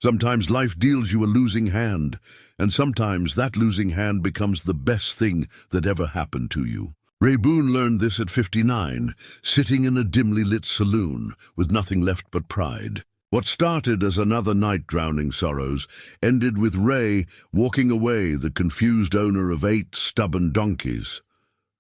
Sometimes life deals you a losing hand, and sometimes that losing hand becomes the best thing that ever happened to you. Ray Boone learned this at 59, sitting in a dimly lit saloon with nothing left but pride. What started as another night drowning sorrows ended with Ray walking away, the confused owner of 8 stubborn donkeys.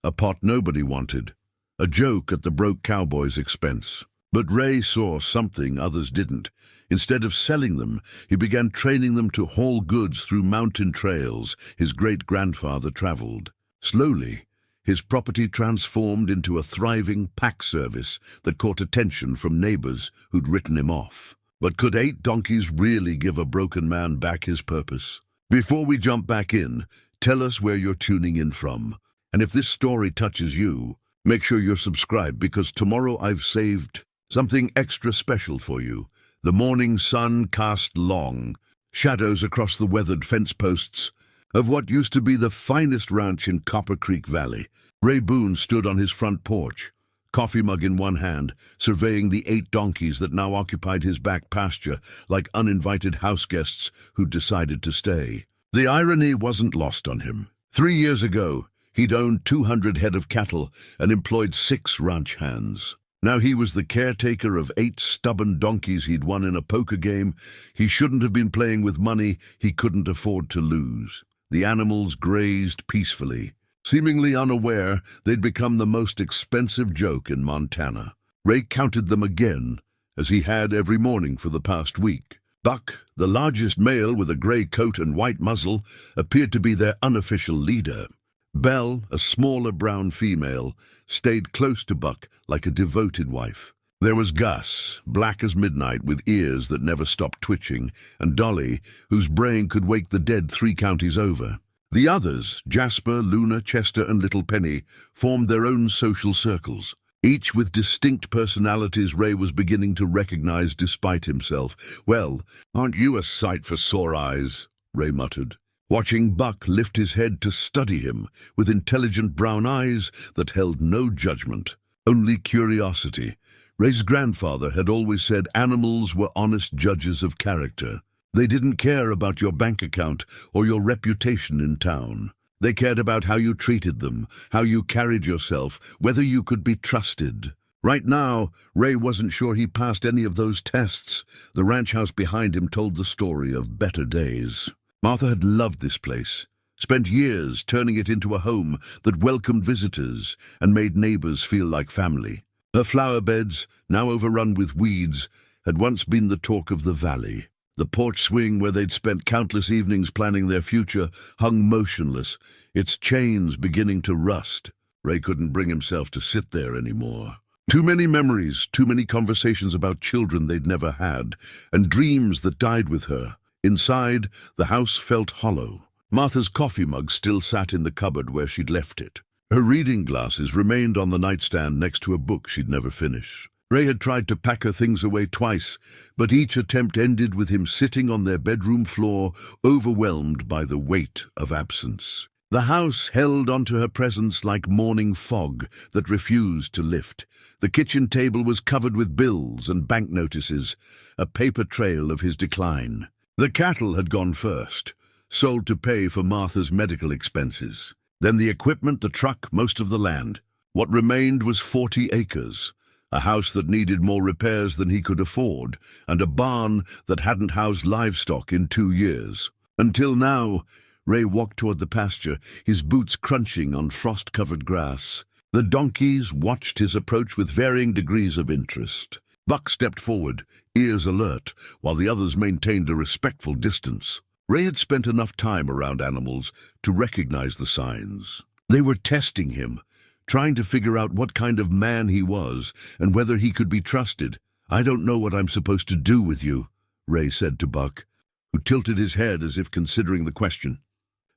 A pot nobody wanted, a joke at the broke cowboy's expense. But Ray saw something others didn't. Instead of selling them, he began training them to haul goods through mountain trails his great-grandfather traveled. Slowly, his property transformed into a thriving pack service that caught attention from neighbors who'd written him off. But could 8 donkeys really give a broken man back his purpose? Before we jump back in, tell us where you're tuning in from. And if this story touches you, make sure you're subscribed, because tomorrow I've saved something extra special for you. The morning sun cast long shadows across the weathered fence posts of what used to be the finest ranch in Copper Creek Valley. Ray Boone stood on his front porch, coffee mug in one hand, surveying the 8 donkeys that now occupied his back pasture like uninvited houseguests who'd decided to stay. The irony wasn't lost on him. 3 years ago, he'd owned 200 head of cattle and employed 6 ranch hands. Now he was the caretaker of 8 stubborn donkeys he'd won in a poker game. He shouldn't have been playing with money he couldn't afford to lose. The animals grazed peacefully. Seemingly unaware, they'd become the most expensive joke in Montana. Ray counted them again, as he had every morning for the past week. Buck, the largest male with a gray coat and white muzzle, appeared to be their unofficial leader. Belle, a smaller brown female, stayed close to Buck like a devoted wife. There was Gus, black as midnight with ears that never stopped twitching, and Dolly, whose braying could wake the dead 3 counties over. The others, Jasper, Luna, Chester, and Little Penny, formed their own social circles, each with distinct personalities Ray was beginning to recognize despite himself. "Well, aren't you a sight for sore eyes?" Ray muttered, watching Buck lift his head to study him with intelligent brown eyes that held no judgment, only curiosity. Ray's grandfather had always said animals were honest judges of character. They didn't care about your bank account or your reputation in town. They cared about how you treated them, how you carried yourself, whether you could be trusted. Right now, Ray wasn't sure he passed any of those tests. The ranch house behind him told the story of better days. Martha had loved this place, spent years turning it into a home that welcomed visitors and made neighbors feel like family. Her flower beds, now overrun with weeds, had once been the talk of the valley. The porch swing where they'd spent countless evenings planning their future hung motionless, its chains beginning to rust. Ray couldn't bring himself to sit there anymore. Too many memories, too many conversations about children they'd never had, and dreams that died with her. Inside, the house felt hollow. Martha's coffee mug still sat in the cupboard where she'd left it. Her reading glasses remained on the nightstand next to a book she'd never finish. Ray had tried to pack her things away twice, but each attempt ended with him sitting on their bedroom floor, overwhelmed by the weight of absence. The house held onto her presence like morning fog that refused to lift. The kitchen table was covered with bills and bank notices, a paper trail of his decline. The cattle had gone first, sold to pay for Martha's medical expenses. Then the equipment, the truck, most of the land. What remained was 40 acres. A house that needed more repairs than he could afford, and a barn that hadn't housed livestock in 2 years. Until now, Ray walked toward the pasture, his boots crunching on frost-covered grass. The donkeys watched his approach with varying degrees of interest. Buck stepped forward, ears alert, while the others maintained a respectful distance. Ray had spent enough time around animals to recognize the signs. They were testing him, trying to figure out what kind of man he was and whether he could be trusted. "I don't know what I'm supposed to do with you," Ray said to Buck, who tilted his head as if considering the question.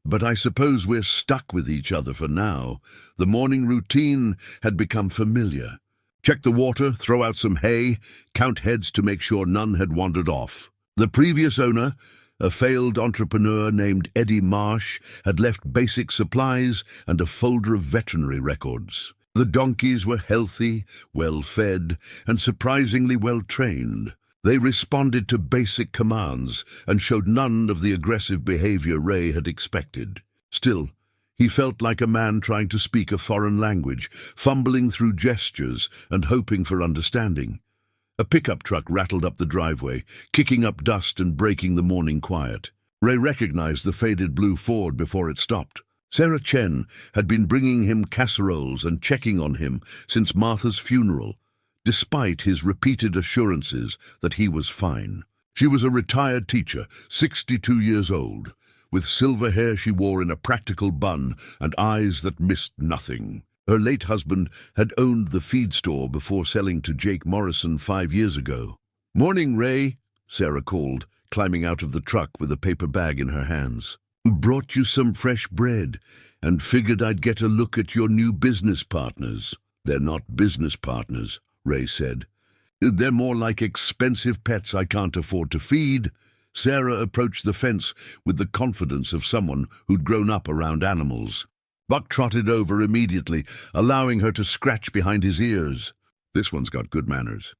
"But I suppose we're stuck with each other for now." The morning routine had become familiar. Check the water, throw out some hay, count heads to make sure none had wandered off. The previous owner, a failed entrepreneur named Eddie Marsh, had left basic supplies and a folder of veterinary records. The donkeys were healthy, well-fed, and surprisingly well-trained. They responded to basic commands and showed none of the aggressive behavior Ray had expected. Still, he felt like a man trying to speak a foreign language, fumbling through gestures and hoping for understanding. A pickup truck rattled up the driveway, kicking up dust and breaking the morning quiet. Ray recognized the faded blue Ford before it stopped. Sarah Chen had been bringing him casseroles and checking on him since Martha's funeral, despite his repeated assurances that he was fine. She was a retired teacher, 62 years old, with silver hair she wore in a practical bun and eyes that missed nothing. Her late husband had owned the feed store before selling to Jake Morrison 5 years ago. "Morning, Ray," Sarah called, climbing out of the truck with a paper bag in her hands. "Brought you some fresh bread and figured I'd get a look at your new business partners." "They're not business partners," Ray said. "They're more like expensive pets I can't afford to feed." Sarah approached the fence with the confidence of someone who'd grown up around animals. Buck trotted over immediately, allowing her to scratch behind his ears. "This one's got good manners."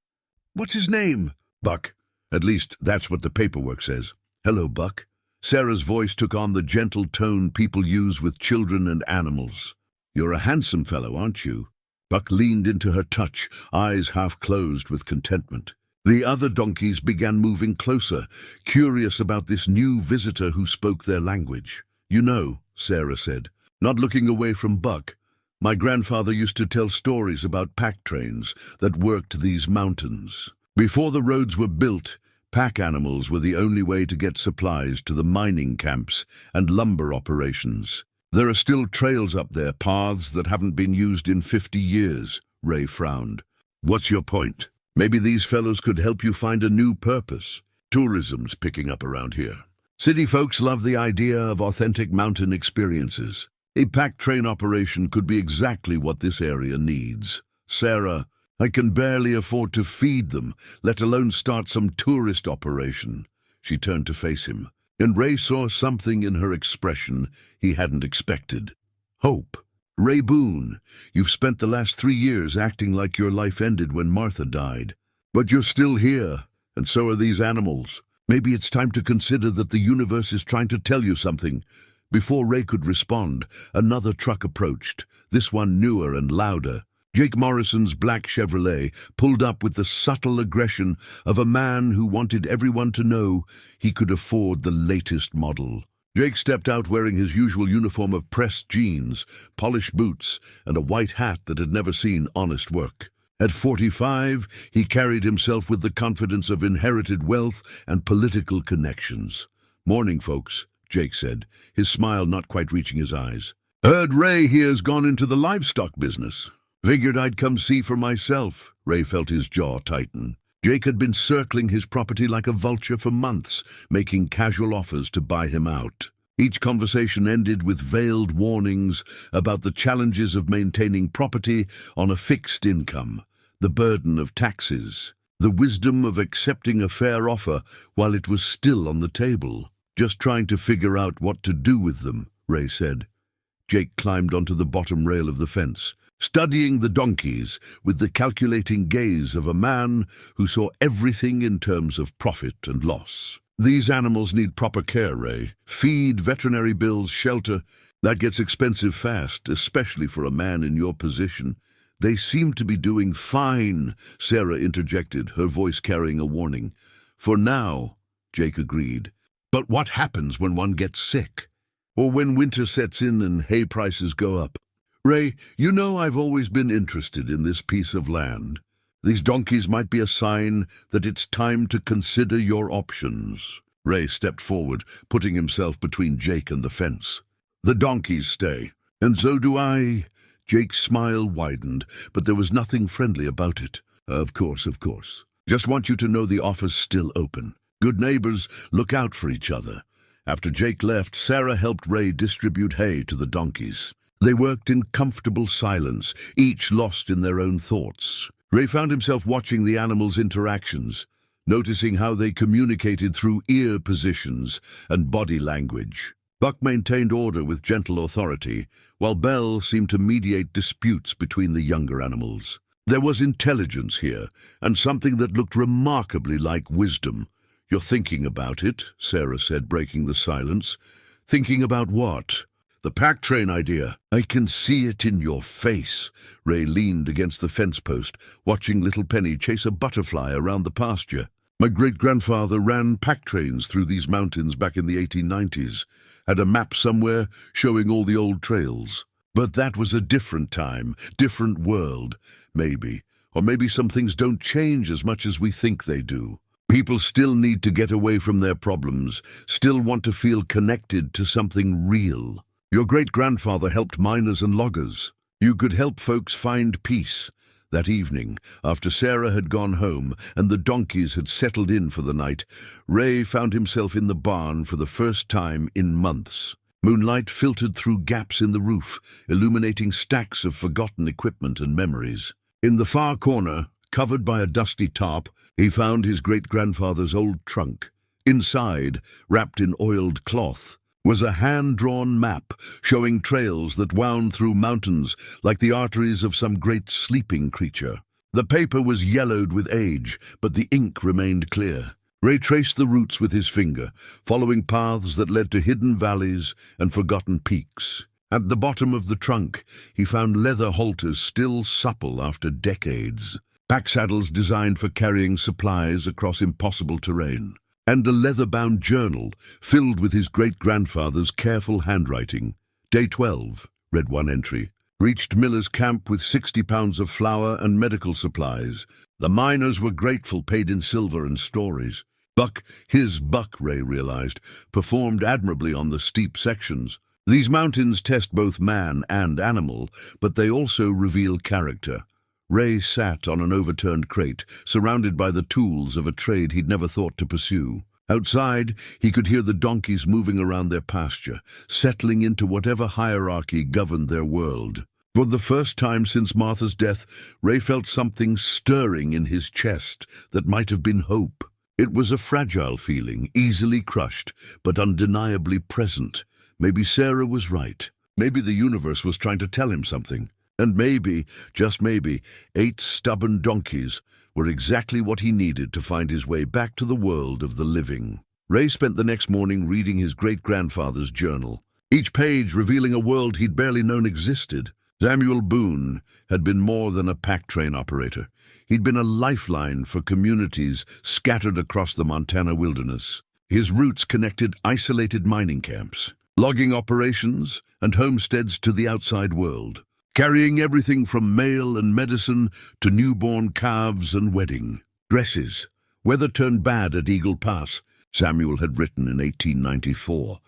"What's his name?" "Buck. At least that's what the paperwork says." "Hello, Buck." Sarah's voice took on the gentle tone people use with children and animals. "You're a handsome fellow, aren't you?" Buck leaned into her touch, eyes half closed with contentment. The other donkeys began moving closer, curious about this new visitor who spoke their language. "You know," Sarah said, not looking away from Buck, "my grandfather used to tell stories about pack trains that worked these mountains. Before the roads were built, pack animals were the only way to get supplies to the mining camps and lumber operations. There are still trails up there, paths that haven't been used in 50 years, Ray frowned. "What's your point? Maybe these fellows could help you find a new purpose. Tourism's picking up around here. City folks love the idea of authentic mountain experiences. A pack train operation could be exactly what this area needs. Sarah, I can barely afford to feed them, let alone start some tourist operation." She turned to face him, and Ray saw something in her expression he hadn't expected. Hope. "Ray Boone, you've spent the last 3 years acting like your life ended when Martha died. But you're still here, and so are these animals. Maybe it's time to consider that the universe is trying to tell you something." Before Ray could respond, another truck approached, this one newer and louder. Jake Morrison's black Chevrolet pulled up with the subtle aggression of a man who wanted everyone to know he could afford the latest model. Jake stepped out wearing his usual uniform of pressed jeans, polished boots, and a white hat that had never seen honest work. At 45, he carried himself with the confidence of inherited wealth and political connections. "Morning, folks," Jake said, his smile not quite reaching his eyes. "Heard Ray here's gone into the livestock business. Figured I'd come see for myself." Ray felt his jaw tighten. Jake had been circling his property like a vulture for months, making casual offers to buy him out. Each conversation ended with veiled warnings about the challenges of maintaining property on a fixed income, the burden of taxes, the wisdom of accepting a fair offer while it was still on the table. "Just trying to figure out what to do with them," Ray said. Jake climbed onto the bottom rail of the fence, studying the donkeys with the calculating gaze of a man who saw everything in terms of profit and loss. "These animals need proper care, Ray. Feed, veterinary bills, shelter. That gets expensive fast, especially for a man in your position." "They seem to be doing fine," Sarah interjected, her voice carrying a warning. "For now," Jake agreed. "But what happens when one gets sick? Or when winter sets in and hay prices go up? Ray, you know I've always been interested in this piece of land. These donkeys might be a sign that it's time to consider your options." Ray stepped forward, putting himself between Jake and the fence. "The donkeys stay, and so do I." Jake's smile widened, but there was nothing friendly about it. Of course. Just want you to know the offer's still open. Good neighbors look out for each other." After Jake left, Sarah helped Ray distribute hay to the donkeys. They worked in comfortable silence, each lost in their own thoughts. Ray found himself watching the animals' interactions, noticing how they communicated through ear positions and body language. Buck maintained order with gentle authority, while Belle seemed to mediate disputes between the younger animals. There was intelligence here, and something that looked remarkably like wisdom. "You're thinking about it," Sarah said, breaking the silence. "Thinking about what?" "The pack train idea." "I can see it in your face." Ray leaned against the fence post, watching little Penny chase a butterfly around the pasture. "My great-grandfather ran pack trains through these mountains back in the 1890s. Had a map somewhere showing all the old trails. But that was a different time, different world, maybe. Or maybe some things don't change as much as we think they do. People still need to get away from their problems, still want to feel connected to something real. Your great-grandfather helped miners and loggers. You could help folks find peace." That evening, after Sarah had gone home and the donkeys had settled in for the night, Ray found himself in the barn for the first time in months. Moonlight filtered through gaps in the roof, illuminating stacks of forgotten equipment and memories. In the far corner, covered by a dusty tarp, he found his great-grandfather's old trunk. Inside, wrapped in oiled cloth, was a hand-drawn map showing trails that wound through mountains like the arteries of some great sleeping creature. The paper was yellowed with age, but the ink remained clear. Ray traced the routes with his finger, following paths that led to hidden valleys and forgotten peaks. At the bottom of the trunk, he found leather halters still supple after decades, pack saddles designed for carrying supplies across impossible terrain, and a leather-bound journal filled with his great-grandfather's careful handwriting. "Day 12, read one entry. Reached Miller's camp with 60 pounds of flour and medical supplies. The miners were grateful, paid in silver and stories. His buck, Ray realized, performed admirably on the steep sections. These mountains test both man and animal, but they also reveal character." Ray sat on an overturned crate, surrounded by the tools of a trade he'd never thought to pursue. Outside, he could hear the donkeys moving around their pasture, settling into whatever hierarchy governed their world. For the first time since Martha's death, Ray felt something stirring in his chest that might have been hope. It was a fragile feeling, easily crushed, but undeniably present. Maybe Sarah was right. Maybe the universe was trying to tell him something. And maybe, just maybe, 8 stubborn donkeys were exactly what he needed to find his way back to the world of the living. Ray spent the next morning reading his great-grandfather's journal, each page revealing a world he'd barely known existed. Samuel Boone had been more than a pack train operator. He'd been a lifeline for communities scattered across the Montana wilderness. His routes connected isolated mining camps, logging operations, and homesteads to the outside world, carrying everything from mail and medicine to newborn calves and wedding dresses. Weather turned bad at Eagle Pass, Samuel had written in 1894.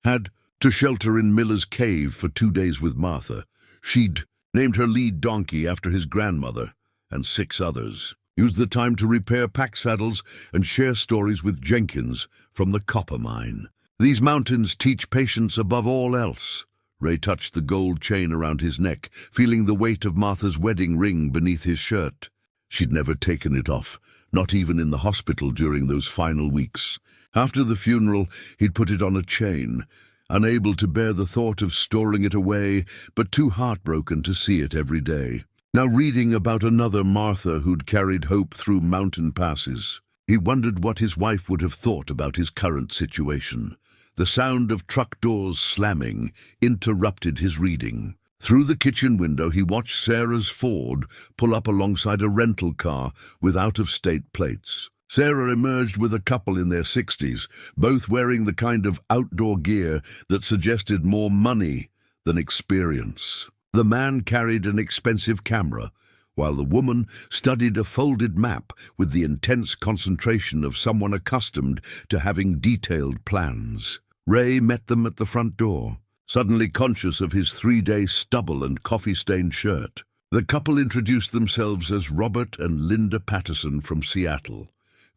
Had to shelter in Miller's cave for 2 days with Martha. She'd named her lead donkey after his grandmother, and 6 others. Used the time to repair pack saddles and share stories with Jenkins from the copper mine. These mountains teach patience above all else. Ray touched the gold chain around his neck, feeling the weight of Martha's wedding ring beneath his shirt. She'd never taken it off, not even in the hospital during those final weeks. After the funeral, he'd put it on a chain, unable to bear the thought of storing it away, but too heartbroken to see it every day. Now reading about another Martha who'd carried hope through mountain passes, he wondered what his wife would have thought about his current situation. The sound of truck doors slamming interrupted his reading. Through the kitchen window, he watched Sarah's Ford pull up alongside a rental car with out-of-state plates. Sarah emerged with a couple in their 60s, both wearing the kind of outdoor gear that suggested more money than experience. The man carried an expensive camera, while the woman studied a folded map with the intense concentration of someone accustomed to having detailed plans. Ray met them at the front door, suddenly conscious of his 3-day stubble and coffee-stained shirt. The couple introduced themselves as Robert and Linda Patterson from Seattle,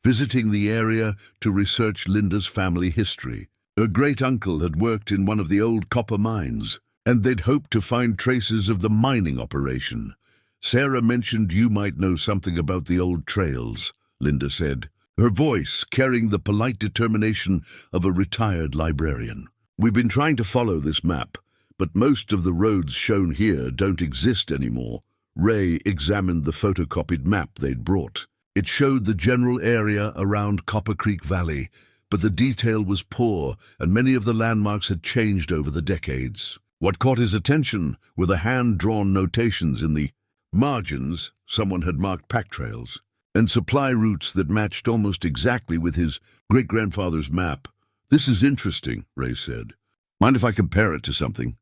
visiting the area to research Linda's family history. Her great-uncle had worked in one of the old copper mines, and they'd hoped to find traces of the mining operation. "Sarah mentioned you might know something about the old trails," Linda said, her voice carrying the polite determination of a retired librarian. "We've been trying to follow this map, but most of the roads shown here don't exist anymore." Ray examined the photocopied map they'd brought. It showed the general area around Copper Creek Valley, but the detail was poor and many of the landmarks had changed over the decades. What caught his attention were the hand-drawn notations in the margins. Someone had marked pack trails and supply routes that matched almost exactly with his great-grandfather's map. "This is interesting," Ray said. "Mind if I compare it to something?"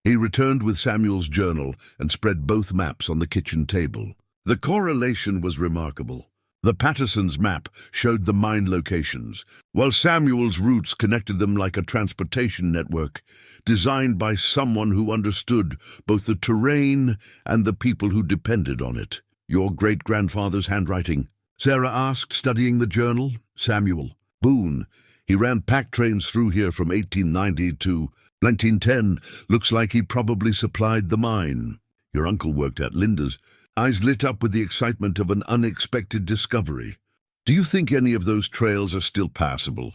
He returned with Samuel's journal and spread both maps on the kitchen table. The correlation was remarkable. The Pattersons' map showed the mine locations, while Samuel's routes connected them like a transportation network, designed by someone who understood both the terrain and the people who depended on it. "Your great-grandfather's handwriting?" Sarah asked, studying the journal. "Samuel. Boone. He ran pack trains through here from 1890 to 1910. Looks like he probably supplied the mine." "Your uncle worked at Linda's." Eyes lit up with the excitement of an unexpected discovery. "Do you think any of those trails are still passable?"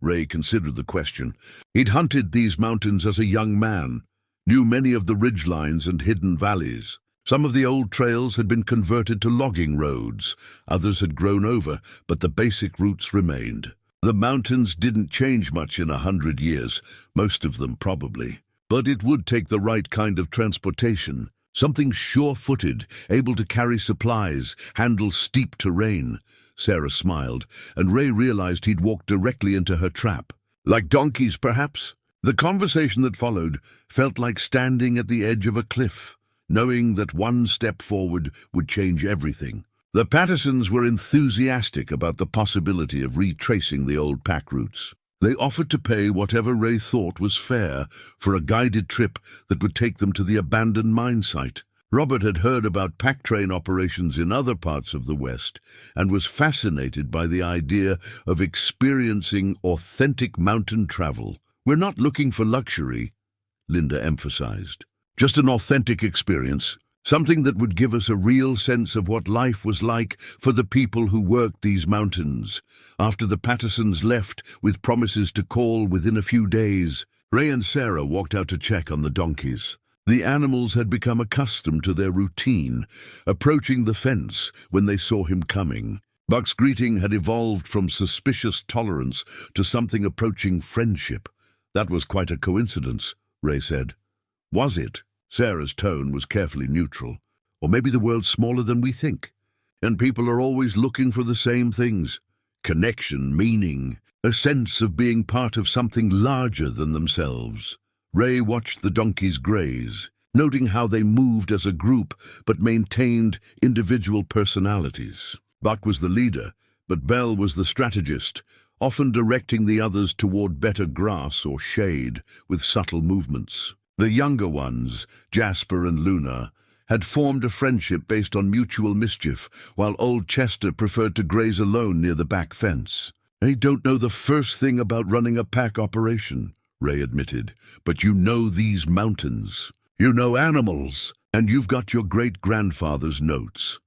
Ray considered the question. He'd hunted these mountains as a young man, knew many of the ridgelines and hidden valleys. Some of the old trails had been converted to logging roads, others had grown over, but the basic routes remained. The mountains didn't change much in 100 years, most of them probably. But it would take the right kind of transportation. Something sure-footed, able to carry supplies, handle steep terrain. Sarah smiled, and Ray realized he'd walked directly into her trap. Like donkeys, perhaps? The conversation that followed felt like standing at the edge of a cliff, knowing that one step forward would change everything. The Pattersons were enthusiastic about the possibility of retracing the old pack routes. They offered to pay whatever Ray thought was fair for a guided trip that would take them to the abandoned mine site. Robert had heard about pack train operations in other parts of the West and was fascinated by the idea of experiencing authentic mountain travel. "We're not looking for luxury," Linda emphasized. "Just an authentic experience. Something that would give us a real sense of what life was like for the people who worked these mountains." After the Pattersons left with promises to call within a few days, Ray and Sarah walked out to check on the donkeys. The animals had become accustomed to their routine, approaching the fence when they saw him coming. Buck's greeting had evolved from suspicious tolerance to something approaching friendship. "That was quite a coincidence," Ray said. "Was it?" Sarah's tone was carefully neutral. "Or maybe the world's smaller than we think, and people are always looking for the same things. Connection, meaning, a sense of being part of something larger than themselves." Ray watched the donkeys graze, noting how they moved as a group but maintained individual personalities. Buck was the leader, but Belle was the strategist, often directing the others toward better grass or shade with subtle movements. The younger ones, Jasper and Luna, had formed a friendship based on mutual mischief, while old Chester preferred to graze alone near the back fence. "I don't know the first thing about running a pack operation," Ray admitted, "but you know these mountains. You know animals, and you've got your great-grandfather's notes."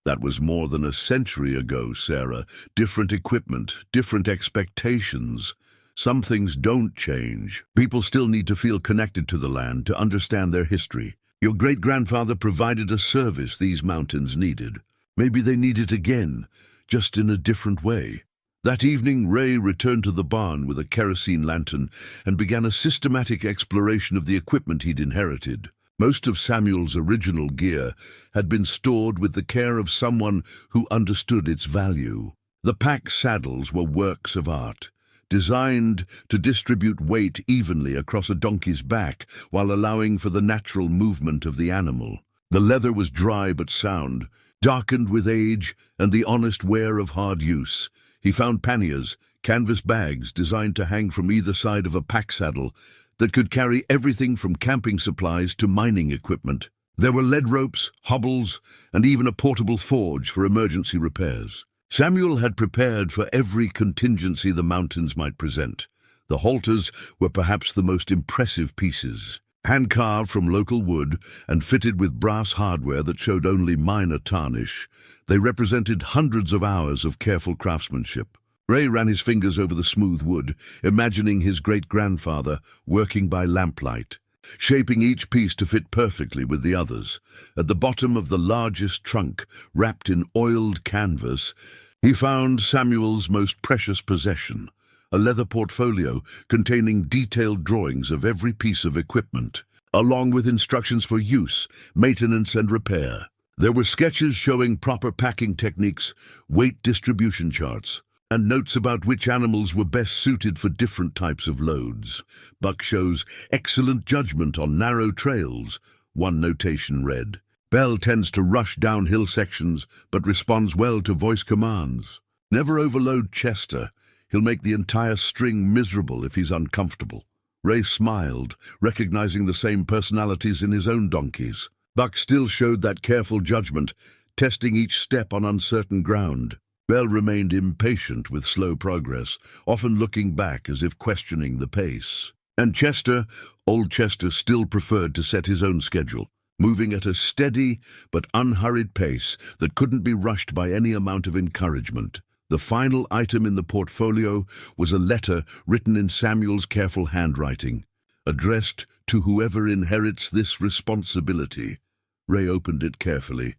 "That was more than a century ago, Sarah. Different equipment, different expectations. Some things don't change. People still need to feel connected to the land, to understand their history. Your great-grandfather provided a service these mountains needed. Maybe they need it again, just in a different way." That evening, Ray returned to the barn with a kerosene lantern and began a systematic exploration of the equipment he'd inherited. Most of Samuel's original gear had been stored with the care of someone who understood its value. The pack saddles were works of art, designed to distribute weight evenly across a donkey's back while allowing for the natural movement of the animal. The leather was dry but sound, darkened with age and the honest wear of hard use. He found panniers, canvas bags designed to hang from either side of a pack saddle that could carry everything from camping supplies to mining equipment. There were lead ropes, hobbles, and even a portable forge for emergency repairs. Samuel had prepared for every contingency the mountains might present. The halters were perhaps the most impressive pieces. Hand-carved from local wood and fitted with brass hardware that showed only minor tarnish, they represented hundreds of hours of careful craftsmanship. Ray ran his fingers over the smooth wood, imagining his great-grandfather working by lamplight. shaping each piece to fit perfectly with the others. At the bottom of the largest trunk, wrapped in oiled canvas, he found Samuel's most precious possession, a leather portfolio containing detailed drawings of every piece of equipment, along with instructions for use, maintenance, and repair. There were sketches showing proper packing techniques, weight distribution charts, and notes about which animals were best suited for different types of loads. Buck shows excellent judgment on narrow trails, one notation read. Bell tends to rush downhill sections, but responds well to voice commands. Never overload Chester. He'll make the entire string miserable if he's uncomfortable. Ray smiled, recognizing the same personalities in his own donkeys. Buck still showed that careful judgment, testing each step on uncertain ground. Bell remained impatient with slow progress, often looking back as if questioning the pace. And Chester, old Chester, still preferred to set his own schedule, moving at a steady but unhurried pace that couldn't be rushed by any amount of encouragement. The final item in the portfolio was a letter written in Samuel's careful handwriting, addressed to whoever inherits this responsibility. Ray opened it carefully,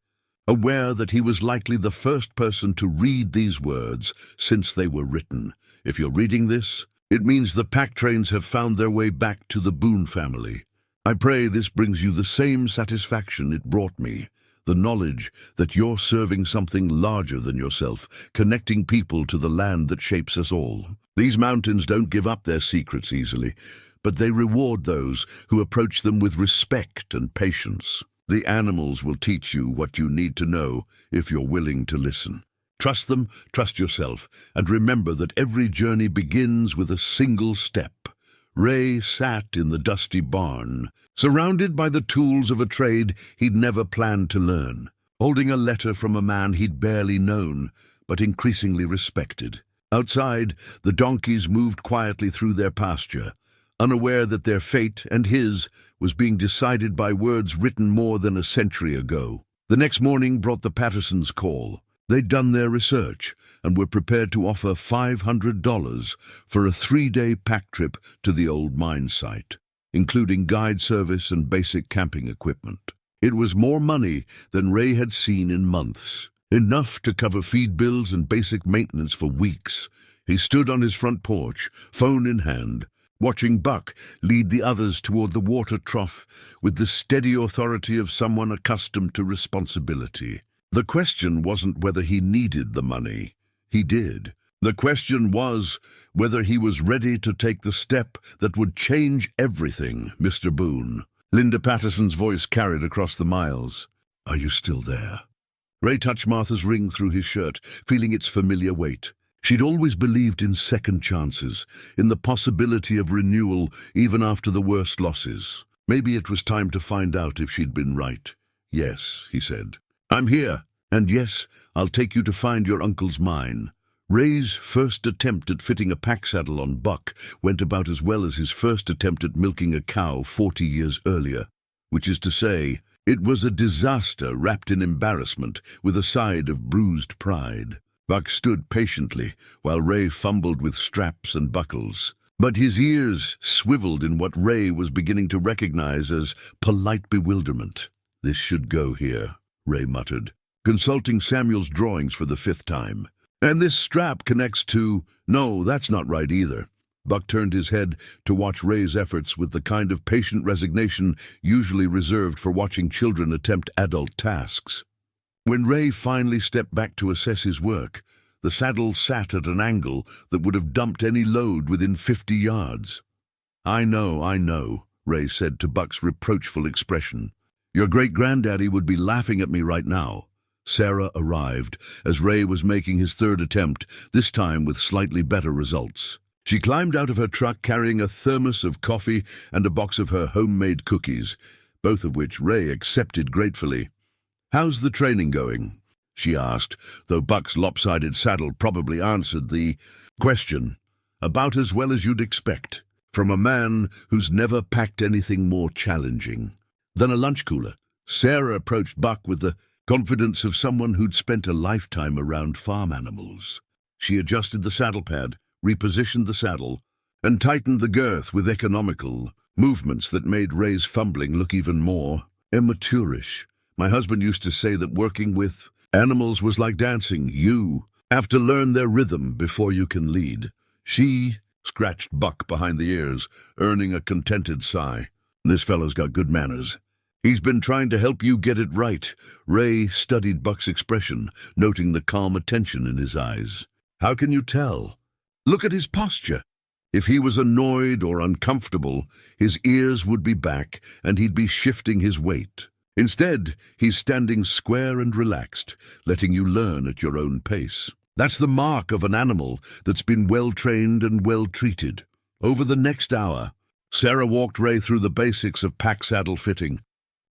aware that he was likely the first person to read these words since they were written. If you're reading this, it means the pack trains have found their way back to the Boone family. I pray this brings you the same satisfaction it brought me, the knowledge that you're serving something larger than yourself, connecting people to the land that shapes us all. These mountains don't give up their secrets easily, but they reward those who approach them with respect and patience. The animals will teach you what you need to know if you're willing to listen. Trust them, trust yourself, and remember that every journey begins with a single step. Ray sat in the dusty barn, surrounded by the tools of a trade he'd never planned to learn, holding a letter from a man he'd barely known, but increasingly respected. Outside, the donkeys moved quietly through their pasture, unaware that their fate and his was being decided by words written more than a century ago. The next morning brought the Pattersons' call. They'd done their research and were prepared to offer $500 for a 3-day pack trip to the old mine site, including guide service and basic camping equipment. It was more money than Ray had seen in months, enough to cover feed bills and basic maintenance for weeks. He stood on his front porch, phone in hand, watching Buck lead the others toward the water trough with the steady authority of someone accustomed to responsibility. The question wasn't whether he needed the money. He did. The question was whether he was ready to take the step that would change everything, Mr. Boone. Linda Patterson's voice carried across the miles. "Are you still there?" Ray touched Martha's ring through his shirt, feeling its familiar weight. She'd always believed in second chances, in the possibility of renewal even after the worst losses. Maybe it was time to find out if she'd been right. "Yes," he said. "I'm here. And yes, I'll take you to find your uncle's mine." Ray's first attempt at fitting a pack saddle on Buck went about as well as his first attempt at milking a cow 40 years earlier, which is to say, it was a disaster wrapped in embarrassment with a side of bruised pride. Buck stood patiently while Ray fumbled with straps and buckles, but his ears swiveled in what Ray was beginning to recognize as polite bewilderment. "This should go here," Ray muttered, consulting Samuel's drawings for the 5th time. "And this strap connects to... No, that's not right either." Buck turned his head to watch Ray's efforts with the kind of patient resignation usually reserved for watching children attempt adult tasks. When Ray finally stepped back to assess his work, the saddle sat at an angle that would have dumped any load within 50 yards. I know," Ray said to Buck's reproachful expression. "Your great-granddaddy would be laughing at me right now." Sarah arrived as Ray was making his 3rd attempt, this time with slightly better results. She climbed out of her truck carrying a thermos of coffee and a box of her homemade cookies, both of which Ray accepted gratefully. "How's the training going?" she asked, though Buck's lopsided saddle probably answered the question. "About as well as you'd expect, from a man who's never packed anything more challenging than a lunch cooler." Sarah approached Buck with the confidence of someone who'd spent a lifetime around farm animals. She adjusted the saddle pad, repositioned the saddle, and tightened the girth with economical movements that made Ray's fumbling look even more amateurish. My husband used to say that working with animals was like dancing. You have to learn their rhythm before you can lead. She scratched Buck behind the ears, earning a contented sigh. This fellow's got good manners. He's been trying to help you get it right. Ray studied Buck's expression, noting the calm attention in his eyes. How can you tell? Look at his posture. If he was annoyed or uncomfortable, his ears would be back and he'd be shifting his weight. Instead, he's standing square and relaxed, letting you learn at your own pace. That's the mark of an animal that's been well-trained and well-treated. Over the next hour, Sarah walked Ray through the basics of pack saddle fitting,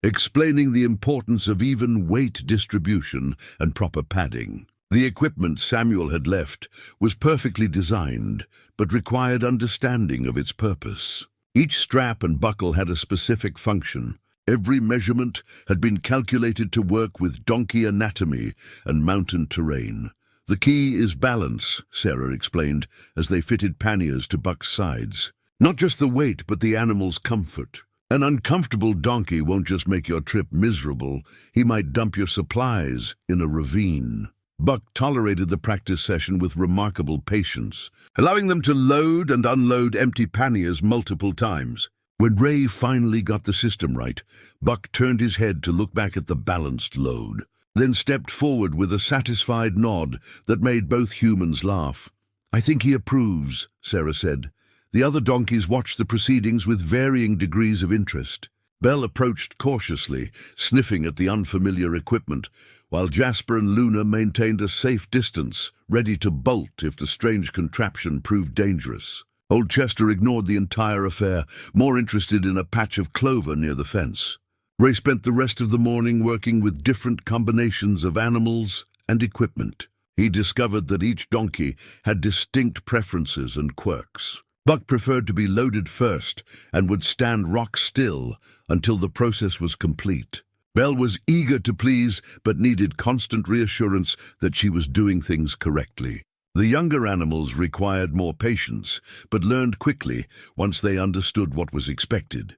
explaining the importance of even weight distribution and proper padding. The equipment Samuel had left was perfectly designed, but required understanding of its purpose. Each strap and buckle had a specific function. Every measurement had been calculated to work with donkey anatomy and mountain terrain. The key is balance, Sarah explained, as they fitted panniers to Buck's sides. Not just the weight, but the animal's comfort. An uncomfortable donkey won't just make your trip miserable, he might dump your supplies in a ravine. Buck tolerated the practice session with remarkable patience, allowing them to load and unload empty panniers multiple times. When Ray finally got the system right, Buck turned his head to look back at the balanced load, then stepped forward with a satisfied nod that made both humans laugh. I think he approves, Sarah said. The other donkeys watched the proceedings with varying degrees of interest. Belle approached cautiously, sniffing at the unfamiliar equipment, while Jasper and Luna maintained a safe distance, ready to bolt if the strange contraption proved dangerous. Old Chester ignored the entire affair, more interested in a patch of clover near the fence. Ray spent the rest of the morning working with different combinations of animals and equipment. He discovered that each donkey had distinct preferences and quirks. Buck preferred to be loaded first and would stand rock still until the process was complete. Belle was eager to please, but needed constant reassurance that she was doing things correctly. The younger animals required more patience, but learned quickly once they understood what was expected.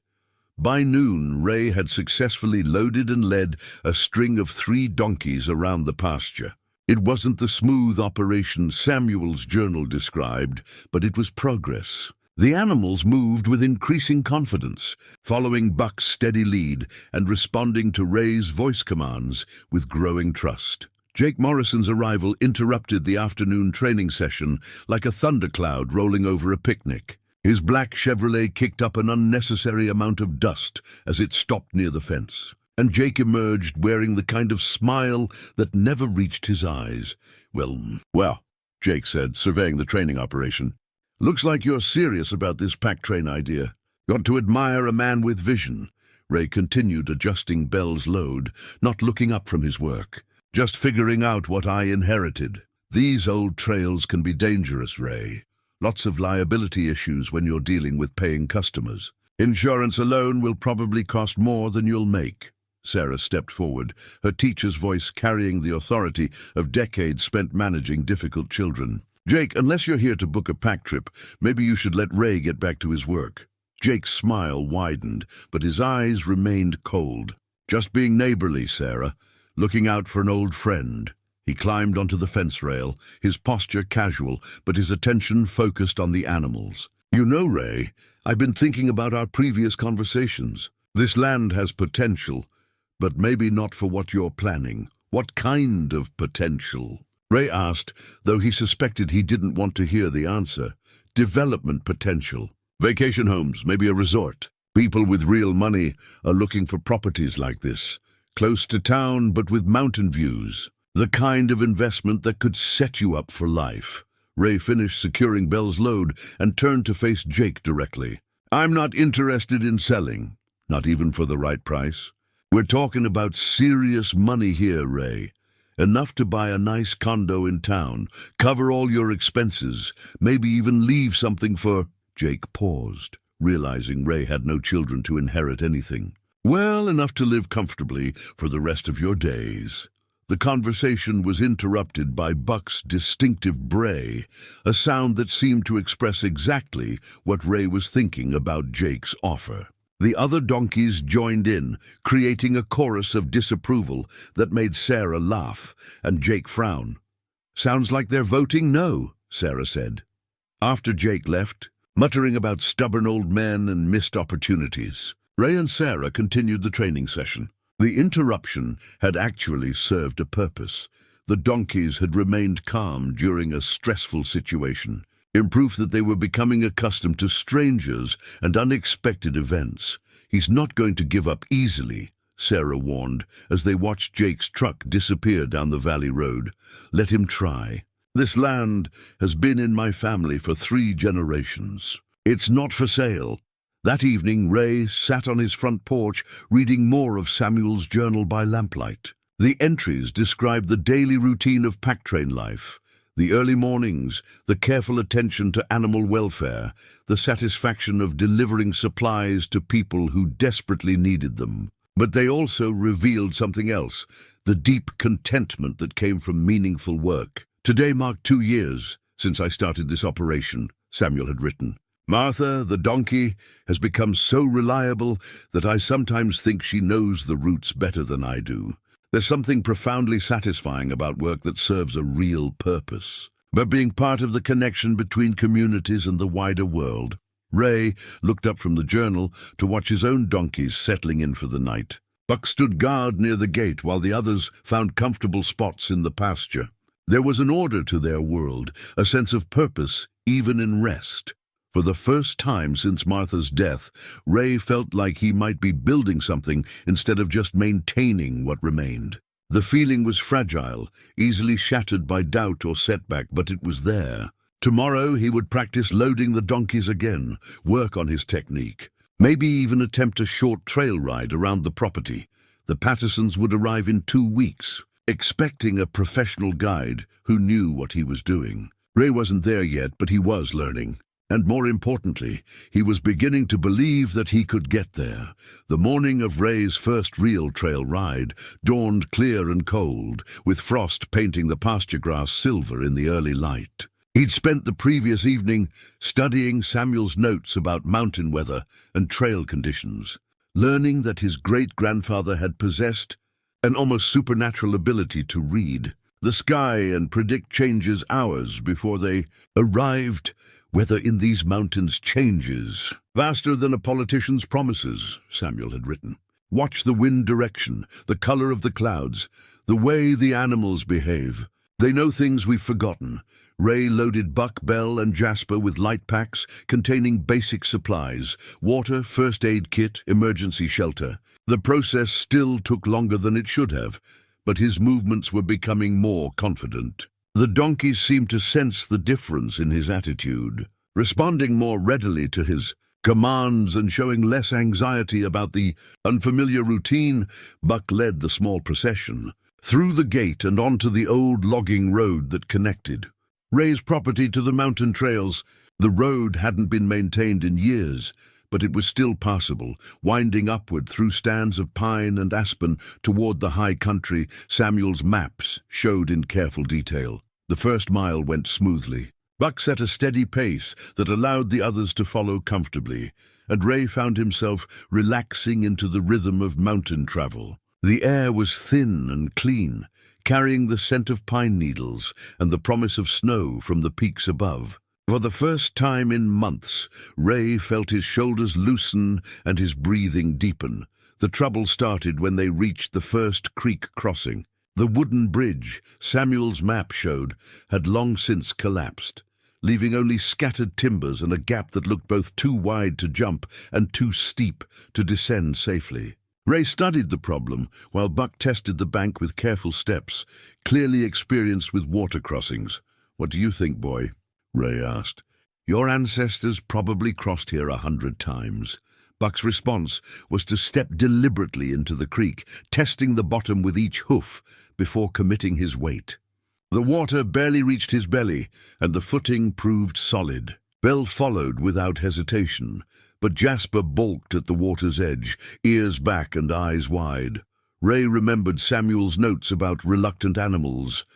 By noon, Ray had successfully loaded and led a string of 3 donkeys around the pasture. It wasn't the smooth operation Samuel's journal described, but it was progress. The animals moved with increasing confidence, following Buck's steady lead and responding to Ray's voice commands with growing trust. Jake Morrison's arrival interrupted the afternoon training session like a thundercloud rolling over a picnic. His black Chevrolet kicked up an unnecessary amount of dust as it stopped near the fence, and Jake emerged wearing the kind of smile that never reached his eyes. Well, Jake said, surveying the training operation. Looks like you're serious about this pack train idea. Got to admire a man with vision. Ray continued adjusting Belle's load, not looking up from his work. Just figuring out what I inherited. These old trails can be dangerous, Ray. Lots of liability issues when you're dealing with paying customers. Insurance alone will probably cost more than you'll make. Sarah stepped forward, her teacher's voice carrying the authority of decades spent managing difficult children. Jake, unless you're here to book a pack trip, maybe you should let Ray get back to his work. Jake's smile widened, but his eyes remained cold. Just being neighborly, Sarah. Looking out for an old friend. He climbed onto the fence rail, his posture casual, but his attention focused on the animals. You know, Ray, I've been thinking about our previous conversations. This land has potential, but maybe not for what you're planning. What kind of potential? Ray asked, though he suspected he didn't want to hear the answer. Development potential. Vacation homes, maybe a resort. People with real money are looking for properties like this. Close to town, but with mountain views. The kind of investment that could set you up for life. Ray finished securing Belle's load and turned to face Jake directly. I'm not interested in selling, not even for the right price. We're talking about serious money here, Ray. Enough to buy a nice condo in town, cover all your expenses, maybe even leave something for... Jake paused, realizing Ray had no children to inherit anything. Well, enough to live comfortably for the rest of your days. The conversation was interrupted by Buck's distinctive bray, a sound that seemed to express exactly what Ray was thinking about Jake's offer. The other donkeys joined in, creating a chorus of disapproval that made Sarah laugh and Jake frown. "Sounds like they're voting no," Sarah said. After Jake left, muttering about stubborn old men and missed opportunities, Ray and Sarah continued the training session. The interruption had actually served a purpose. The donkeys had remained calm during a stressful situation, in proof that they were becoming accustomed to strangers and unexpected events. "He's not going to give up easily," Sarah warned as they watched Jake's truck disappear down the valley road. "Let him try. This land has been in my family for 3 generations. It's not for sale." That evening, Ray sat on his front porch reading more of Samuel's journal by lamplight. The entries described the daily routine of pack train life. The early mornings, the careful attention to animal welfare, the satisfaction of delivering supplies to people who desperately needed them. But they also revealed something else, the deep contentment that came from meaningful work. "Today marked 2 years since I started this operation," Samuel had written. "Martha, the donkey, has become so reliable that I sometimes think she knows the routes better than I do. There's something profoundly satisfying about work that serves a real purpose, but being part of the connection between communities and the wider world." Ray looked up from the journal to watch his own donkeys settling in for the night. Buck stood guard near the gate while the others found comfortable spots in the pasture. There was an order to their world, a sense of purpose, even in rest. For the first time since Martha's death, Ray felt like he might be building something instead of just maintaining what remained. The feeling was fragile, easily shattered by doubt or setback, but it was there. Tomorrow he would practice loading the donkeys again, work on his technique, maybe even attempt a short trail ride around the property. The Pattersons would arrive in 2 weeks, expecting a professional guide who knew what he was doing. Ray wasn't there yet, but he was learning. And more importantly, he was beginning to believe that he could get there. The morning of Ray's first real trail ride dawned clear and cold, with frost painting the pasture grass silver in the early light. He'd spent the previous evening studying Samuel's notes about mountain weather and trail conditions, learning that his great-grandfather had possessed an almost supernatural ability to read the sky and predict changes hours before they arrived. "Weather in these mountains changes faster than a politician's promises," Samuel had written. "Watch the wind direction, the color of the clouds, the way the animals behave. They know things we've forgotten." Ray loaded Buck, Bell, and Jasper with light packs containing basic supplies: water, first aid kit, emergency shelter. The process still took longer than it should have, but his movements were becoming more confident. The donkeys seemed to sense the difference in his attitude, responding more readily to his commands and showing less anxiety about the unfamiliar routine. Buck led the small procession through the gate and onto the old logging road that connected Ray's property to the mountain trails. The road hadn't been maintained in years, but it was still passable, winding upward through stands of pine and aspen toward the high country Samuel's maps showed in careful detail. The first mile went smoothly. Buck set a steady pace that allowed the others to follow comfortably, and Ray found himself relaxing into the rhythm of mountain travel. The air was thin and clean, carrying the scent of pine needles and the promise of snow from the peaks above. For the first time in months, Ray felt his shoulders loosen and his breathing deepen. The trouble started when they reached the first creek crossing. The wooden bridge, Samuel's map showed, had long since collapsed, leaving only scattered timbers and a gap that looked both too wide to jump and too steep to descend safely. Ray studied the problem while Buck tested the bank with careful steps, clearly experienced with water crossings. "What do you think, boy?" Ray asked. "Your ancestors probably crossed here 100 times. Buck's response was to step deliberately into the creek, testing the bottom with each hoof before committing his weight. The water barely reached his belly, and the footing proved solid. Bell followed without hesitation, but Jasper balked at the water's edge, ears back and eyes wide. Ray remembered Samuel's notes about reluctant animals.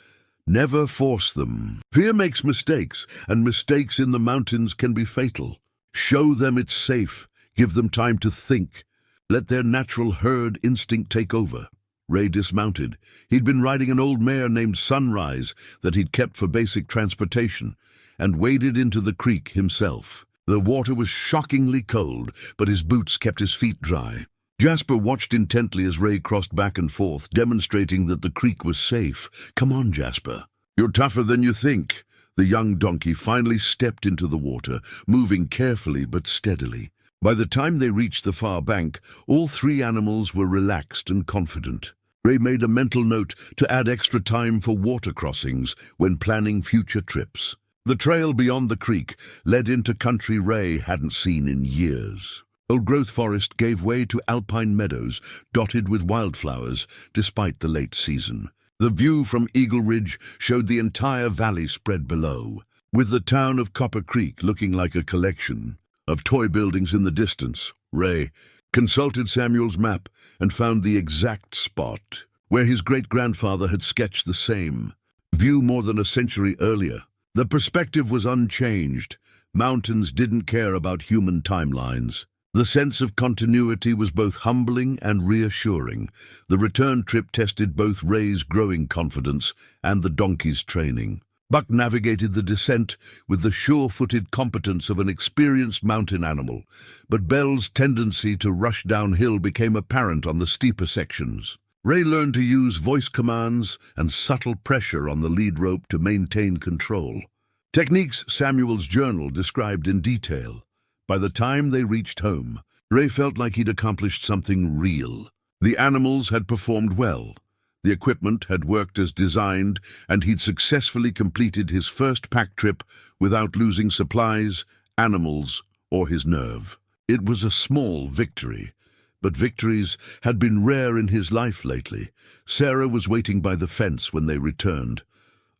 Never force them. Fear makes mistakes, and mistakes in the mountains can be fatal. Show them it's safe. Give them time to think. Let their natural herd instinct take over. Ray dismounted. He'd been riding an old mare named Sunrise that he'd kept for basic transportation, and waded into the creek himself. The water was shockingly cold, but his boots kept his feet dry. Jasper watched intently as Ray crossed back and forth, demonstrating that the creek was safe. "Come on, Jasper. You're tougher than you think." The young donkey finally stepped into the water, moving carefully but steadily. By the time they reached the far bank, all three animals were relaxed and confident. Ray made a mental note to add extra time for water crossings when planning future trips. The trail beyond the creek led into country Ray hadn't seen in years. Old-growth forest gave way to alpine meadows dotted with wildflowers despite the late season. The view from Eagle Ridge showed the entire valley spread below, with the town of Copper Creek looking like a collection of toy buildings in the distance. Ray consulted Samuel's map and found the exact spot where his great-grandfather had sketched the same view more than a century earlier. The perspective was unchanged. Mountains didn't care about human timelines. The sense of continuity was both humbling and reassuring. The return trip tested both Ray's growing confidence and the donkey's training. Buck navigated the descent with the sure-footed competence of an experienced mountain animal, but Belle's tendency to rush downhill became apparent on the steeper sections. Ray learned to use voice commands and subtle pressure on the lead rope to maintain control. Techniques Samuel's journal described in detail. By the time they reached home, Ray felt like he'd accomplished something real. The animals had performed well. The equipment had worked as designed, and he'd successfully completed his first pack trip without losing supplies, animals, or his nerve. It was a small victory, but victories had been rare in his life lately. Sarah was waiting by the fence when they returned,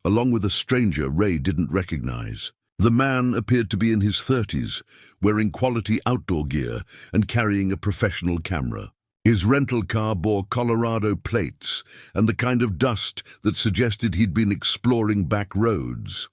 along with a stranger Ray didn't recognize. The man appeared to be in his 30s, wearing quality outdoor gear and carrying a professional camera. His rental car bore Colorado plates and the kind of dust that suggested he'd been exploring back roads.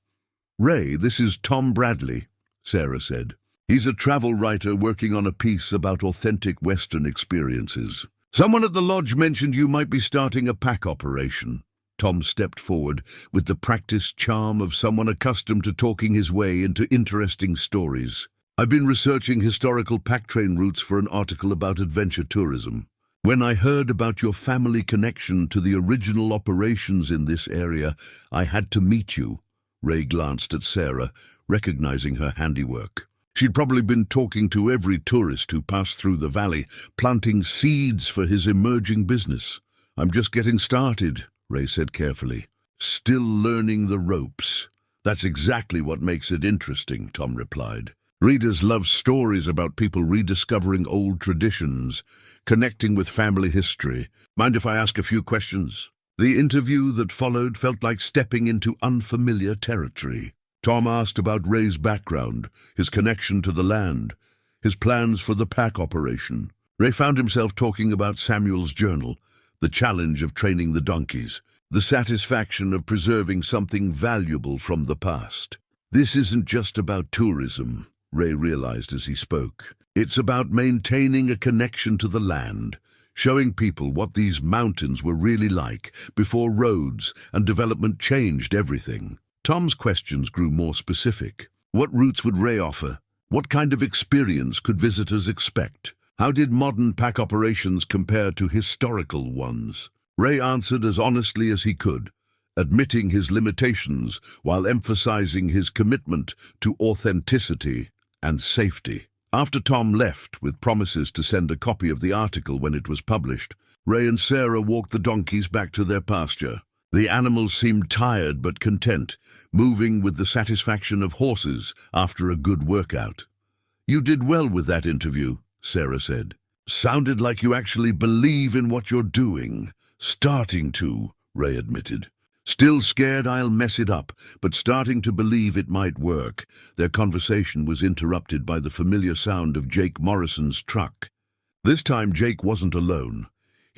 "Ray, this is Tom Bradley," Sarah said. "He's a travel writer working on a piece about authentic Western experiences. Someone at the lodge mentioned you might be starting a pack operation." Tom stepped forward with the practiced charm of someone accustomed to talking his way into interesting stories. "I've been researching historical pack train routes for an article about adventure tourism. When I heard about your family connection to the original operations in this area, I had to meet you." Ray glanced at Sarah, recognizing her handiwork. She'd probably been talking to every tourist who passed through the valley, planting seeds for his emerging business. "I'm just getting started," Ray said carefully. "Still learning the ropes." "That's exactly what makes it interesting," Tom replied. "Readers love stories about people rediscovering old traditions, connecting with family history. Mind if I ask a few questions?" The interview that followed felt like stepping into unfamiliar territory. Tom asked about Ray's background, his connection to the land, his plans for the pack operation. Ray found himself talking about Samuel's journal, the challenge of training the donkeys, the satisfaction of preserving something valuable from the past. "This isn't just about tourism," Ray realized as he spoke. "It's about maintaining a connection to the land, showing people what these mountains were really like before roads and development changed everything." Tom's questions grew more specific. What routes would Ray offer? What kind of experience could visitors expect? How did modern pack operations compare to historical ones? Ray answered as honestly as he could, admitting his limitations while emphasizing his commitment to authenticity and safety. After Tom left with promises to send a copy of the article when it was published, Ray and Sarah walked the donkeys back to their pasture. The animals seemed tired but content, moving with the satisfaction of horses after a good workout. "You did well with that interview," Sarah said. "Sounded like you actually believe in what you're doing." "Starting to," Ray admitted. "Still scared I'll mess it up, but starting to believe it might work." Their conversation was interrupted by the familiar sound of Jake Morrison's truck. This time Jake wasn't alone.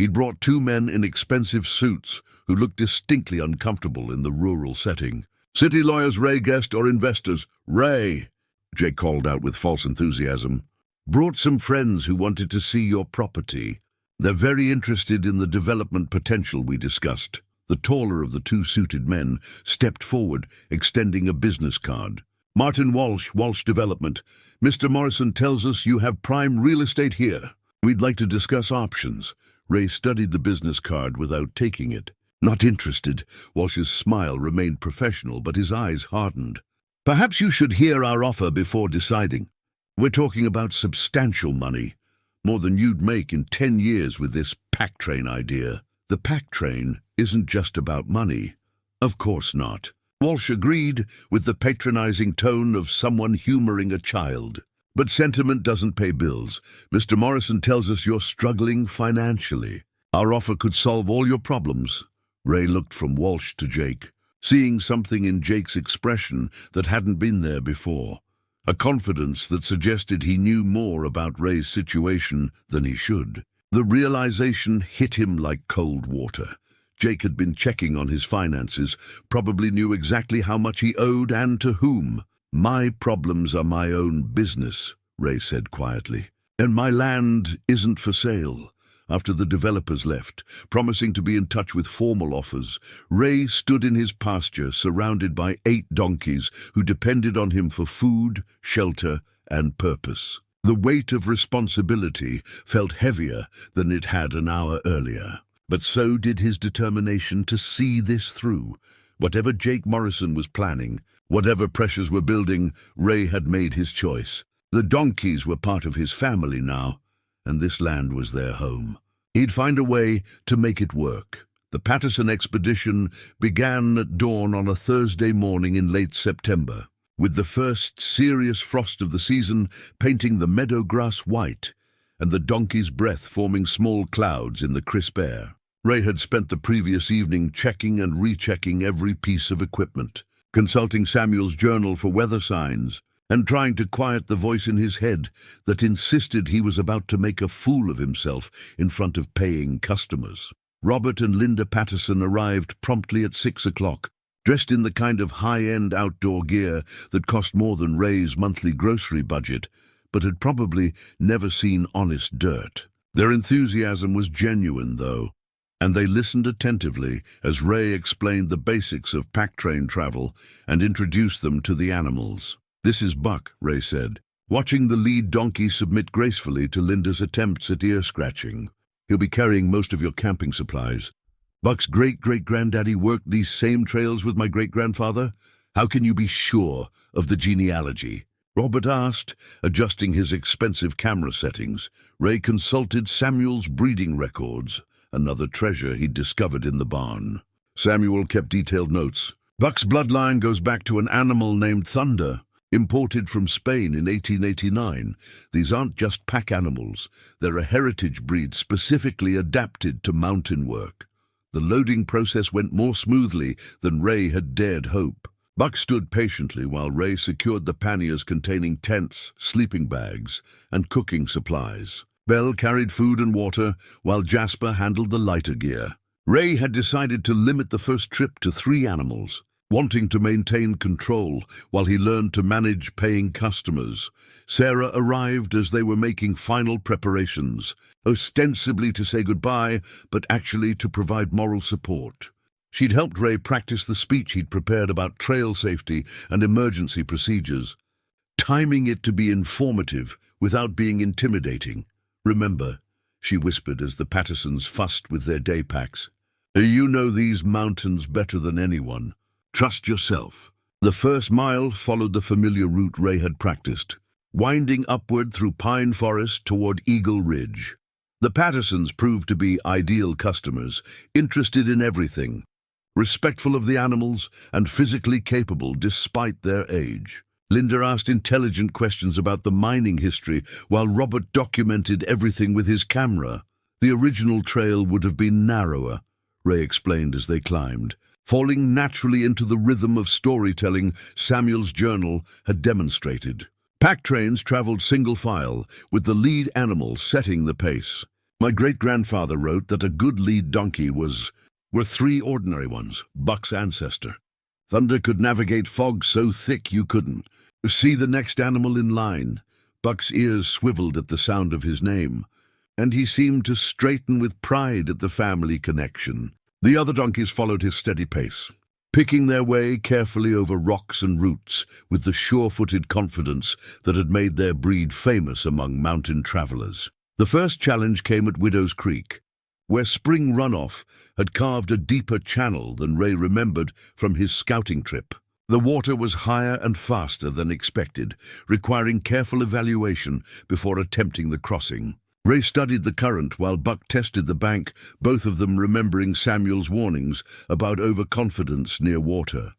He'd brought two men in expensive suits who looked distinctly uncomfortable in the rural setting. "City lawyers, Ray guest, or investors?" "Ray," Jake called out with false enthusiasm. "Brought some friends who wanted to see your property. They're very interested in the development potential we discussed." The taller of the two suited men stepped forward, extending a business card. "Martin Walsh, Walsh Development. Mr. Morrison tells us you have prime real estate here. We'd like to discuss options." Ray studied the business card without taking it. "Not interested." Walsh's smile remained professional, but his eyes hardened. "Perhaps you should hear our offer before deciding. We're talking about substantial money, more than you'd make in 10 years with this pack train idea." "The pack train isn't just about money." "Of course not." Walsh agreed with the patronizing tone of someone humoring a child. "But sentiment doesn't pay bills. Mr. Morrison tells us you're struggling financially. Our offer could solve all your problems." Ray looked from Walsh to Jake, seeing something in Jake's expression that hadn't been there before. A confidence that suggested he knew more about Ray's situation than he should. The realization hit him like cold water. Jake had been checking on his finances, probably knew exactly how much he owed and to whom. "My problems are my own business," Ray said quietly. "And my land isn't for sale." After the developers left, promising to be in touch with formal offers, Ray stood in his pasture surrounded by 8 donkeys who depended on him for food, shelter, and purpose. The weight of responsibility felt heavier than it had an hour earlier. But so did his determination to see this through. Whatever Jake Morrison was planning, whatever pressures were building, Ray had made his choice. The donkeys were part of his family now, and this land was their home. He'd find a way to make it work. The Patterson expedition began at dawn on a Thursday morning in late September, with the first serious frost of the season painting the meadow grass white and the donkey's breath forming small clouds in the crisp air. Ray had spent the previous evening checking and rechecking every piece of equipment, consulting Samuel's journal for weather signs, and trying to quiet the voice in his head that insisted he was about to make a fool of himself in front of paying customers. Robert and Linda Patterson arrived promptly at 6 o'clock, dressed in the kind of high-end outdoor gear that cost more than Ray's monthly grocery budget, but had probably never seen honest dirt. Their enthusiasm was genuine, though, and they listened attentively as Ray explained the basics of pack train travel and introduced them to the animals. "This is Buck," Ray said, watching the lead donkey submit gracefully to Linda's attempts at ear-scratching. "He'll be carrying most of your camping supplies. Buck's great-great-granddaddy worked these same trails with my great-grandfather. How can you be sure of the genealogy?" Robert asked, adjusting his expensive camera settings. Ray consulted Samuel's breeding records, another treasure he'd discovered in the barn. Samuel kept detailed notes. "Buck's bloodline goes back to an animal named Thunder, imported from Spain in 1889. These aren't just pack animals. They're a heritage breed specifically adapted to mountain work." The loading process went more smoothly than Ray had dared hope. Buck stood patiently while Ray secured the panniers containing tents, sleeping bags, and cooking supplies. Belle carried food and water, while Jasper handled the lighter gear. Ray had decided to limit the first trip to 3 animals, wanting to maintain control while he learned to manage paying customers. Sarah arrived as they were making final preparations, ostensibly to say goodbye, but actually to provide moral support. She'd helped Ray practice the speech he'd prepared about trail safety and emergency procedures, timing it to be informative without being intimidating. "Remember," she whispered as the Pattersons fussed with their day packs, "you know these mountains better than anyone. Trust yourself." The first mile followed the familiar route Ray had practiced, winding upward through pine forest toward Eagle Ridge. The Pattersons proved to be ideal customers, interested in everything, respectful of the animals, and physically capable despite their age. Linda asked intelligent questions about the mining history, while Robert documented everything with his camera. The original trail would have been narrower, Ray explained as they climbed, falling naturally into the rhythm of storytelling Samuel's journal had demonstrated. Pack trains traveled single file, with the lead animal setting the pace. My great-grandfather wrote that a good lead donkey were three ordinary ones, Buck's ancestor. Thunder could navigate fog so thick you couldn't see the next animal in line. Buck's ears swiveled at the sound of his name, and he seemed to straighten with pride at the family connection. The other donkeys followed his steady pace, picking their way carefully over rocks and roots with the sure-footed confidence that had made their breed famous among mountain travelers. The first challenge came at Widow's Creek, where spring runoff had carved a deeper channel than Ray remembered from his scouting trip. The water was higher and faster than expected, requiring careful evaluation before attempting the crossing. Ray studied the current while Buck tested the bank, both of them remembering Samuel's warnings about overconfidence near water.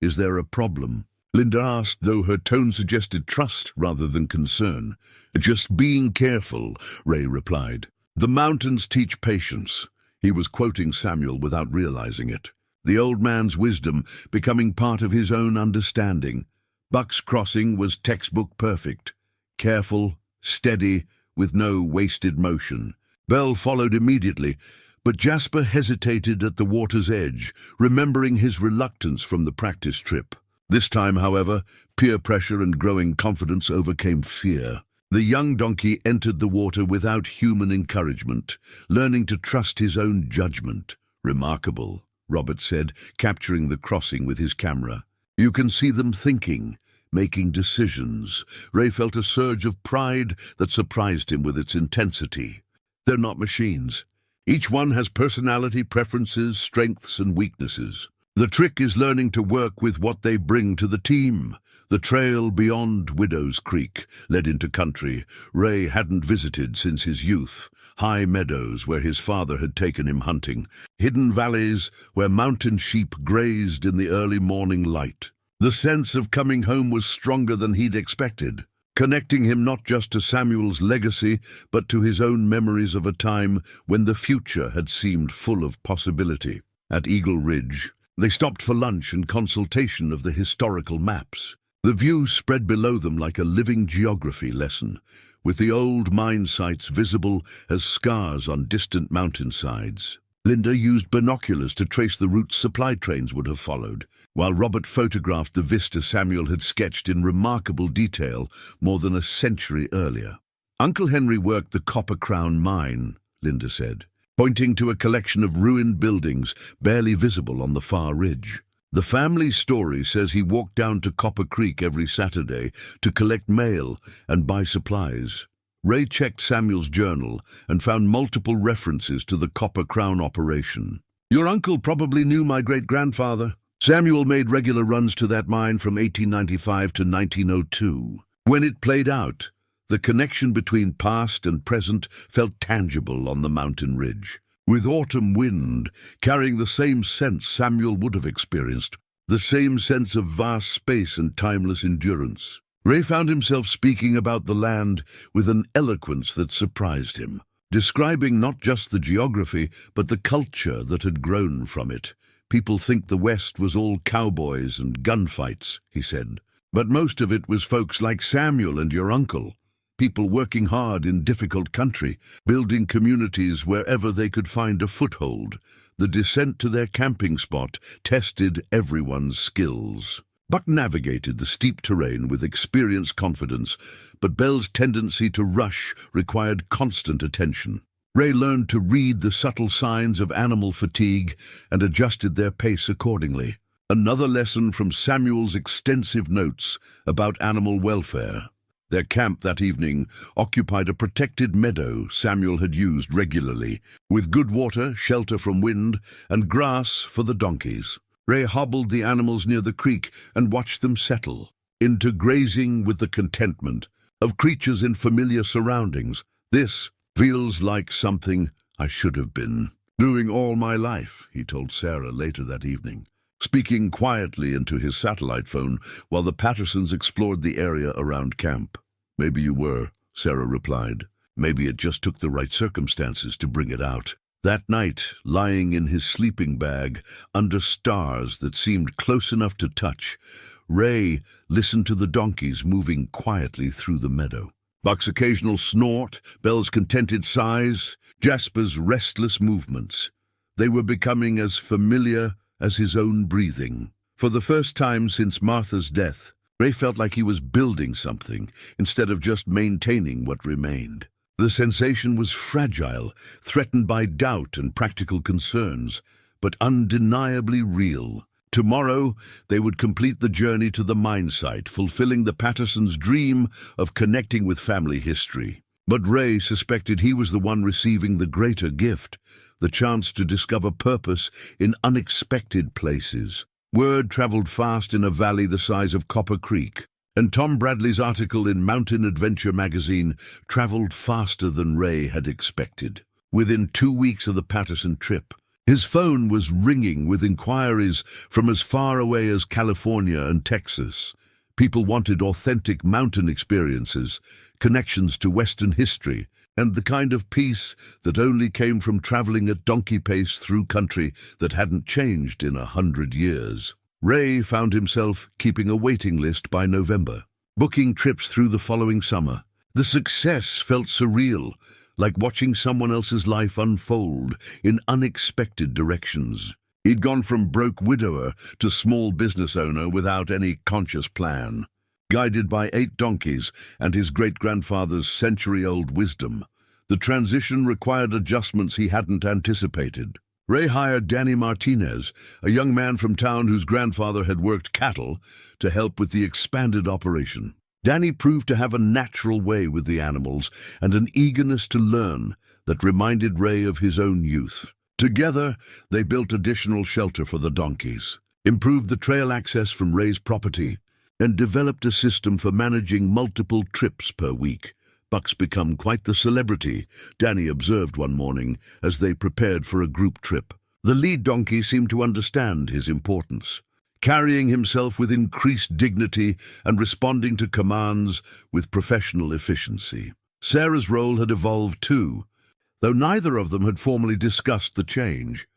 "Is there a problem?" Linda asked, though her tone suggested trust rather than concern. "Just being careful," Ray replied. "The mountains teach patience." He was quoting Samuel without realizing it, the old man's wisdom becoming part of his own understanding. Buck's crossing was textbook perfect, careful, steady, with no wasted motion. Bell followed immediately, but Jasper hesitated at the water's edge, remembering his reluctance from the practice trip. This time, however, peer pressure and growing confidence overcame fear. The young donkey entered the water without human encouragement, learning to trust his own judgment. "Remarkable," Robert said, capturing the crossing with his camera. "You can see them thinking, making decisions." Ray felt a surge of pride that surprised him with its intensity. "They're not machines. Each one has personality, preferences, strengths, and weaknesses. The trick is learning to work with what they bring to the team." The trail beyond Widow's Creek led into country Ray hadn't visited since his youth. High meadows where his father had taken him hunting. Hidden valleys where mountain sheep grazed in the early morning light. The sense of coming home was stronger than he'd expected, connecting him not just to Samuel's legacy, but to his own memories of a time when the future had seemed full of possibility. At Eagle Ridge, they stopped for lunch and consultation of the historical maps. The view spread below them like a living geography lesson, with the old mine sites visible as scars on distant mountainsides. Linda used binoculars to trace the routes supply trains would have followed, while Robert photographed the vista Samuel had sketched in remarkable detail more than a century earlier. "Uncle Henry worked the Copper Crown mine," Linda said, pointing to a collection of ruined buildings barely visible on the far ridge. "The family story says he walked down to Copper Creek every Saturday to collect mail and buy supplies." Ray checked Samuel's journal and found multiple references to the Copper Crown operation. "Your uncle probably knew my great-grandfather. Samuel made regular runs to that mine from 1895 to 1902. When it played out, the connection between past and present felt tangible on the mountain ridge, with autumn wind carrying the same sense Samuel would have experienced, the same sense of vast space and timeless endurance. Ray found himself speaking about the land with an eloquence that surprised him, describing not just the geography, but the culture that had grown from it. "People think the West was all cowboys and gunfights," he said, "but most of it was folks like Samuel and your uncle. People working hard in difficult country, building communities wherever they could find a foothold. The descent to their camping spot tested everyone's skills." Buck navigated the steep terrain with experienced confidence, but Bell's tendency to rush required constant attention. Ray learned to read the subtle signs of animal fatigue and adjusted their pace accordingly. Another lesson from Samuel's extensive notes about animal welfare. Their camp that evening occupied a protected meadow Samuel had used regularly, with good water, shelter from wind, and grass for the donkeys. Ray hobbled the animals near the creek and watched them settle into grazing with the contentment of creatures in familiar surroundings. "This feels like something I should have been doing all my life," he told Sarah later that evening, speaking quietly into his satellite phone while the Pattersons explored the area around camp. "Maybe you were," Sarah replied. "Maybe it just took the right circumstances to bring it out." That night, lying in his sleeping bag under stars that seemed close enough to touch, Ray listened to the donkeys moving quietly through the meadow. Buck's occasional snort, Belle's contented sighs, Jasper's restless movements. They were becoming as familiar as his own breathing. For the first time since Martha's death, Ray felt like he was building something instead of just maintaining what remained. The sensation was fragile, threatened by doubt and practical concerns, but undeniably real. Tomorrow, they would complete the journey to the mine site, fulfilling the Pattersons' dream of connecting with family history. But Ray suspected he was the one receiving the greater gift, the chance to discover purpose in unexpected places. Word traveled fast in a valley the size of Copper Creek, and Tom Bradley's article in Mountain Adventure magazine traveled faster than Ray had expected. Within 2 weeks of the Patterson trip, his phone was ringing with inquiries from as far away as California and Texas. People wanted authentic mountain experiences, connections to Western history, and the kind of peace that only came from traveling at donkey pace through country that hadn't changed in 100 years. Ray found himself keeping a waiting list by November, booking trips through the following summer. The success felt surreal, like watching someone else's life unfold in unexpected directions. He'd gone from broke widower to small business owner without any conscious plan. Guided by 8 donkeys and his great-grandfather's century-old wisdom, the transition required adjustments he hadn't anticipated. Ray hired Danny Martinez, a young man from town whose grandfather had worked cattle, to help with the expanded operation. Danny proved to have a natural way with the animals and an eagerness to learn that reminded Ray of his own youth. Together, they built additional shelter for the donkeys, improved the trail access from Ray's property, and developed a system for managing multiple trips per week. Buck's become quite the celebrity, Danny observed one morning as they prepared for a group trip. The lead donkey seemed to understand his importance, carrying himself with increased dignity and responding to commands with professional efficiency. Sarah's role had evolved too, though neither of them had formally discussed the change.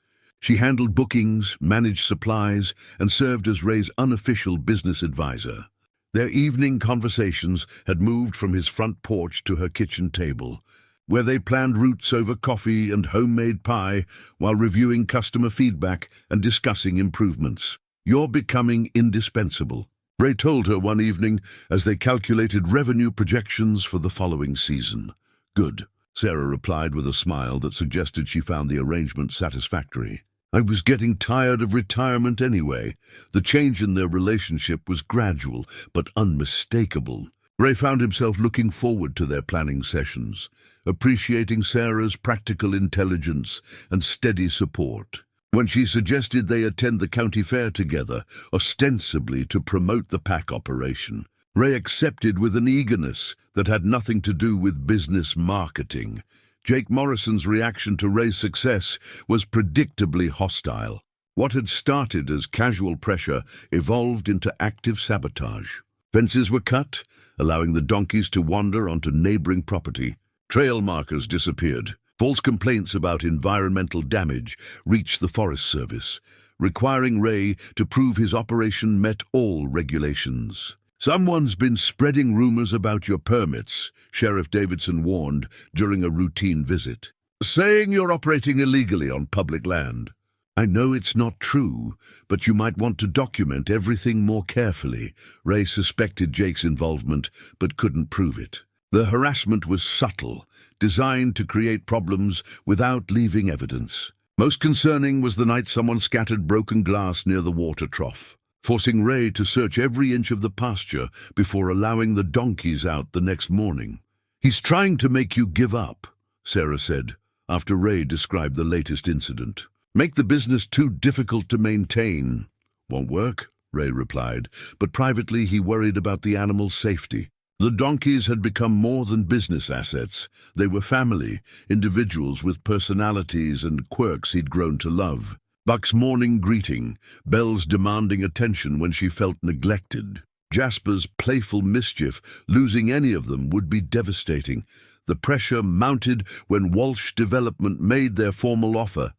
She handled bookings, managed supplies, and served as Ray's unofficial business advisor. Their evening conversations had moved from his front porch to her kitchen table, where they planned routes over coffee and homemade pie while reviewing customer feedback and discussing improvements. "You're becoming indispensable," Ray told her one evening as they calculated revenue projections for the following season. "Good," Sarah replied with a smile that suggested she found the arrangement satisfactory. "I was getting tired of retirement anyway." The change in their relationship was gradual but unmistakable. Ray found himself looking forward to their planning sessions, appreciating Sarah's practical intelligence and steady support. When she suggested they attend the county fair together, ostensibly to promote the pack operation, Ray accepted with an eagerness that had nothing to do with business marketing. Jake Morrison's reaction to Ray's success was predictably hostile. What had started as casual pressure evolved into active sabotage. Fences were cut, allowing the donkeys to wander onto neighboring property. Trail markers disappeared. False complaints about environmental damage reached the Forest Service, requiring Ray to prove his operation met all regulations. "Someone's been spreading rumors about your permits," Sheriff Davidson warned during a routine visit, "saying you're operating illegally on public land." "I know it's not true, but you might want to document everything more carefully." Ray suspected Jake's involvement, but couldn't prove it. The harassment was subtle, designed to create problems without leaving evidence. Most concerning was the night someone scattered broken glass near the water trough, forcing Ray to search every inch of the pasture before allowing the donkeys out the next morning. "He's trying to make you give up," Sarah said, after Ray described the latest incident. "Make the business too difficult to maintain." "Won't work," Ray replied, but privately he worried about the animals' safety. The donkeys had become more than business assets. They were family, individuals with personalities and quirks he'd grown to love. Buck's morning greeting, Belle's demanding attention when she felt neglected, Jasper's playful mischief, losing any of them would be devastating. The pressure mounted when Walsh Development made their formal offer,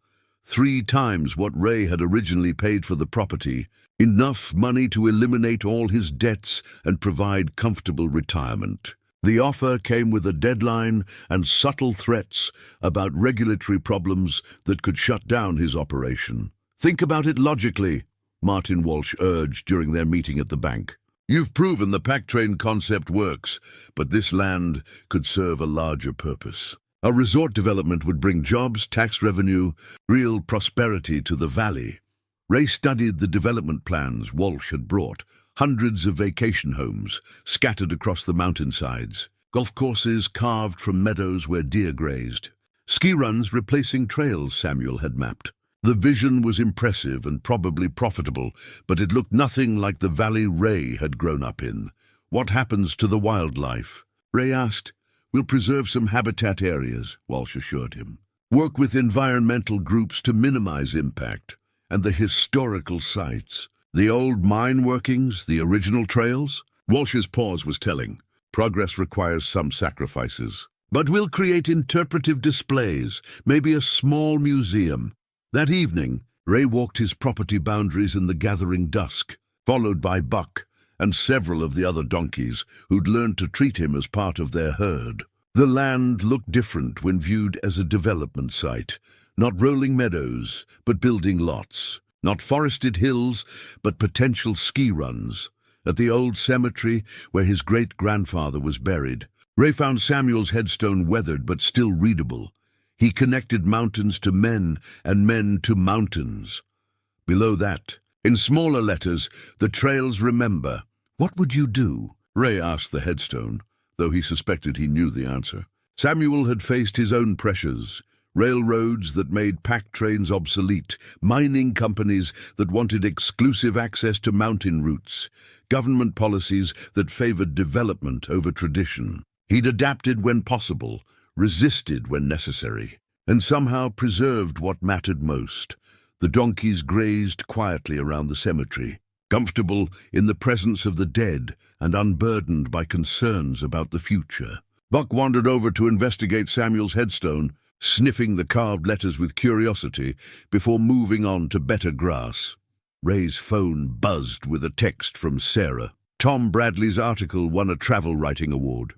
3 times what Ray had originally paid for the property, enough money to eliminate all his debts and provide comfortable retirement. The offer came with a deadline and subtle threats about regulatory problems that could shut down his operation. "Think about it logically," Martin Walsh urged during their meeting at the bank. "You've proven the pack train concept works, but this land could serve a larger purpose. A resort development would bring jobs, tax revenue, real prosperity to the valley." Ray studied the development plans Walsh had brought. Hundreds of vacation homes scattered across the mountainsides, golf courses carved from meadows where deer grazed, ski runs replacing trails Samuel had mapped. The vision was impressive and probably profitable, but it looked nothing like the valley Ray had grown up in. "What happens to the wildlife?" Ray asked. "We'll preserve some habitat areas," Walsh assured him. "Work with environmental groups to minimize impact. And the historical sites. The old mine workings, the original trails?" Walsh's pause was telling. "Progress requires some sacrifices. But we'll create interpretive displays, maybe a small museum." That evening, Ray walked his property boundaries in the gathering dusk, followed by Buck and several of the other donkeys who'd learned to treat him as part of their herd. The land looked different when viewed as a development site. Not rolling meadows, but building lots. Not forested hills, but potential ski runs. At the old cemetery where his great-grandfather was buried, Ray found Samuel's headstone weathered but still readable. He connected mountains to men and men to mountains. Below that, in smaller letters, the trails remember. "What would you do?" Ray asked the headstone, though he suspected he knew the answer. Samuel had faced his own pressures. Railroads that made pack trains obsolete, mining companies that wanted exclusive access to mountain routes, government policies that favored development over tradition. He'd adapted when possible, resisted when necessary, and somehow preserved what mattered most. The donkeys grazed quietly around the cemetery, comfortable in the presence of the dead and unburdened by concerns about the future. Buck wandered over to investigate Samuel's headstone, sniffing the carved letters with curiosity before moving on to better grass. Ray's phone buzzed with a text from Sarah. "Tom Bradley's article won a travel writing award.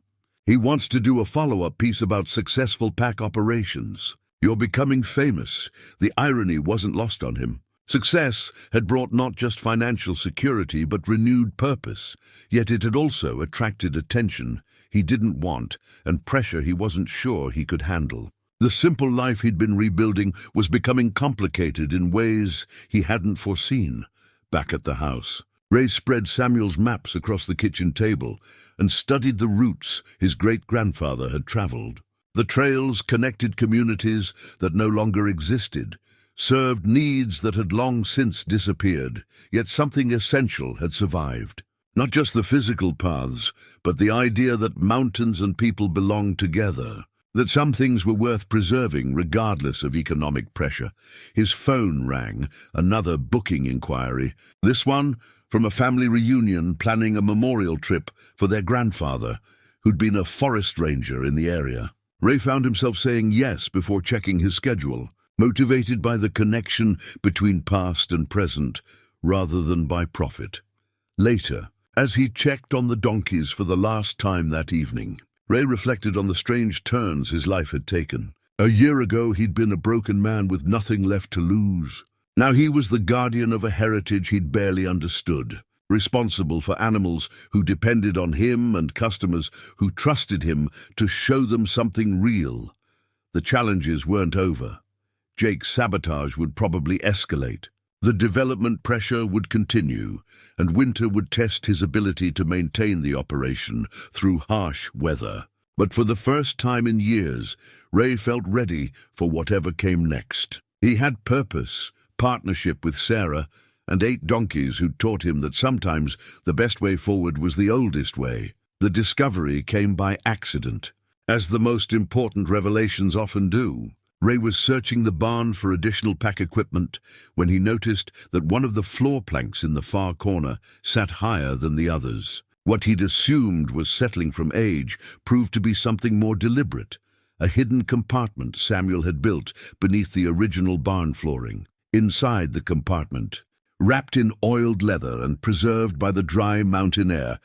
He wants to do a follow-up piece about successful pack operations. You're becoming famous." The irony wasn't lost on him. Success had brought not just financial security but renewed purpose, yet it had also attracted attention he didn't want and pressure he wasn't sure he could handle. The simple life he'd been rebuilding was becoming complicated in ways he hadn't foreseen. Back at the house, Ray spread Samuel's maps across the kitchen table and studied the routes his great-grandfather had traveled. The trails connected communities that no longer existed, served needs that had long since disappeared, yet something essential had survived. Not just the physical paths, but the idea that mountains and people belonged together. That some things were worth preserving regardless of economic pressure. His phone rang, another booking inquiry. This one from a family reunion planning a memorial trip for their grandfather, who'd been a forest ranger in the area. Ray found himself saying yes before checking his schedule, motivated by the connection between past and present rather than by profit. Later, as he checked on the donkeys for the last time that evening, Ray reflected on the strange turns his life had taken. A year ago, he'd been a broken man with nothing left to lose. Now he was the guardian of a heritage he'd barely understood, responsible for animals who depended on him and customers who trusted him to show them something real. The challenges weren't over. Jake's sabotage would probably escalate. The development pressure would continue, and winter would test his ability to maintain the operation through harsh weather. But for the first time in years, Ray felt ready for whatever came next. He had purpose, partnership with Sarah, and 8 donkeys who taught him that sometimes the best way forward was the oldest way. The discovery came by accident, as the most important revelations often do. Ray was searching the barn for additional pack equipment when he noticed that one of the floor planks in the far corner sat higher than the others. What he'd assumed was settling from age proved to be something more deliberate, a hidden compartment Samuel had built beneath the original barn flooring. Inside the compartment, wrapped in oiled leather and preserved by the dry mountain air,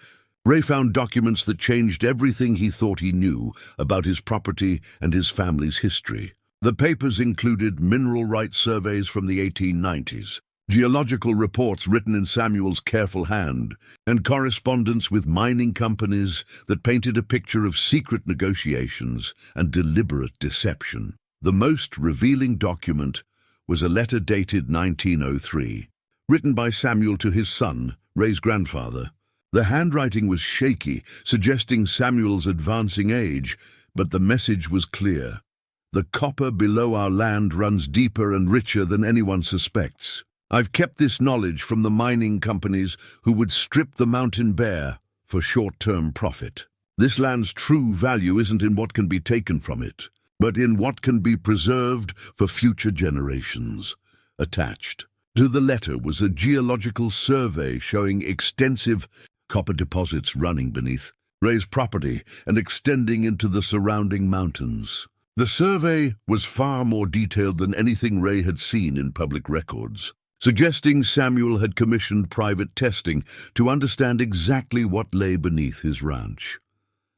Ray found documents that changed everything he thought he knew about his property and his family's history. The papers included mineral rights surveys from the 1890s, geological reports written in Samuel's careful hand, and correspondence with mining companies that painted a picture of secret negotiations and deliberate deception. The most revealing document was a letter dated 1903, written by Samuel to his son, Ray's grandfather. The handwriting was shaky, suggesting Samuel's advancing age, but the message was clear. The copper below our land runs deeper and richer than anyone suspects. I've kept this knowledge from the mining companies who would strip the mountain bare for short-term profit. This land's true value isn't in what can be taken from it, but in what can be preserved for future generations. Attached to the letter was a geological survey showing extensive copper deposits running beneath Ray's property and extending into the surrounding mountains. The survey was far more detailed than anything Ray had seen in public records, suggesting Samuel had commissioned private testing to understand exactly what lay beneath his ranch.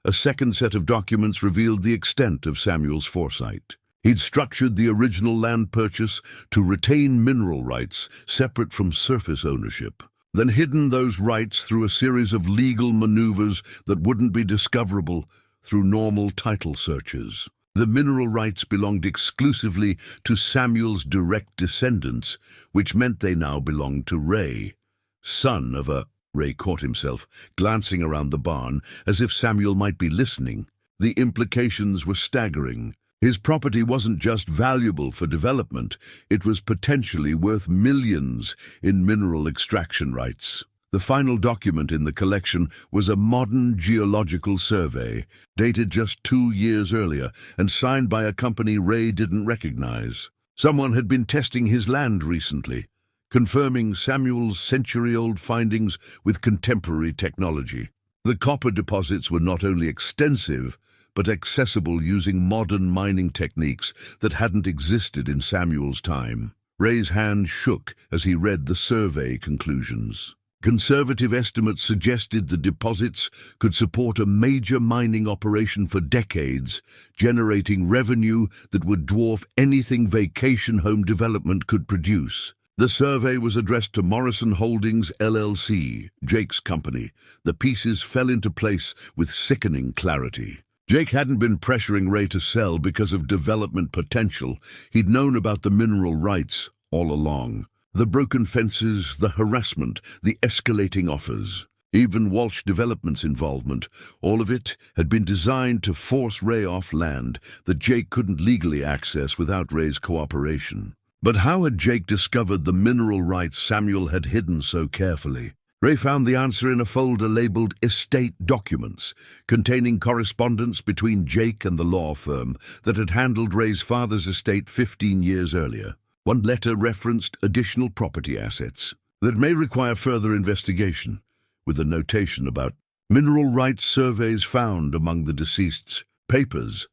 A second set of documents revealed the extent of Samuel's foresight. He'd structured the original land purchase to retain mineral rights separate from surface ownership, then hidden those rights through a series of legal maneuvers that wouldn't be discoverable through normal title searches. The mineral rights belonged exclusively to Samuel's direct descendants, which meant they now belonged to Ray, son of a... Ray caught himself, glancing around the barn, as if Samuel might be listening. The implications were staggering. His property wasn't just valuable for development, it was potentially worth millions in mineral extraction rights. The final document in the collection was a modern geological survey, dated just 2 years earlier and signed by a company Ray didn't recognize. Someone had been testing his land recently, confirming Samuel's century-old findings with contemporary technology. The copper deposits were not only extensive, but accessible using modern mining techniques that hadn't existed in Samuel's time. Ray's hand shook as he read the survey conclusions. Conservative estimates suggested the deposits could support a major mining operation for decades, generating revenue that would dwarf anything vacation home development could produce. The survey was addressed to Morrison Holdings LLC, Jake's company. The pieces fell into place with sickening clarity. Jake hadn't been pressuring Ray to sell because of development potential. He'd known about the mineral rights all along. The broken fences, the harassment, the escalating offers. Even Walsh Development's involvement, all of it had been designed to force Ray off land that Jake couldn't legally access without Ray's cooperation. But how had Jake discovered the mineral rights Samuel had hidden so carefully? Ray found the answer in a folder labeled Estate Documents, containing correspondence between Jake and the law firm that had handled Ray's father's estate 15 years earlier. One letter referenced additional property assets that may require further investigation, with a notation about mineral rights surveys found among the deceased's papers.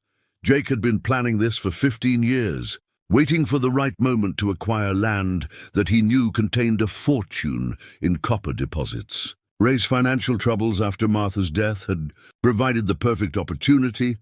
Jake had been planning this for 15 years, waiting for the right moment to acquire land that he knew contained a fortune in copper deposits. Ray's financial troubles after Martha's death had provided the perfect opportunity,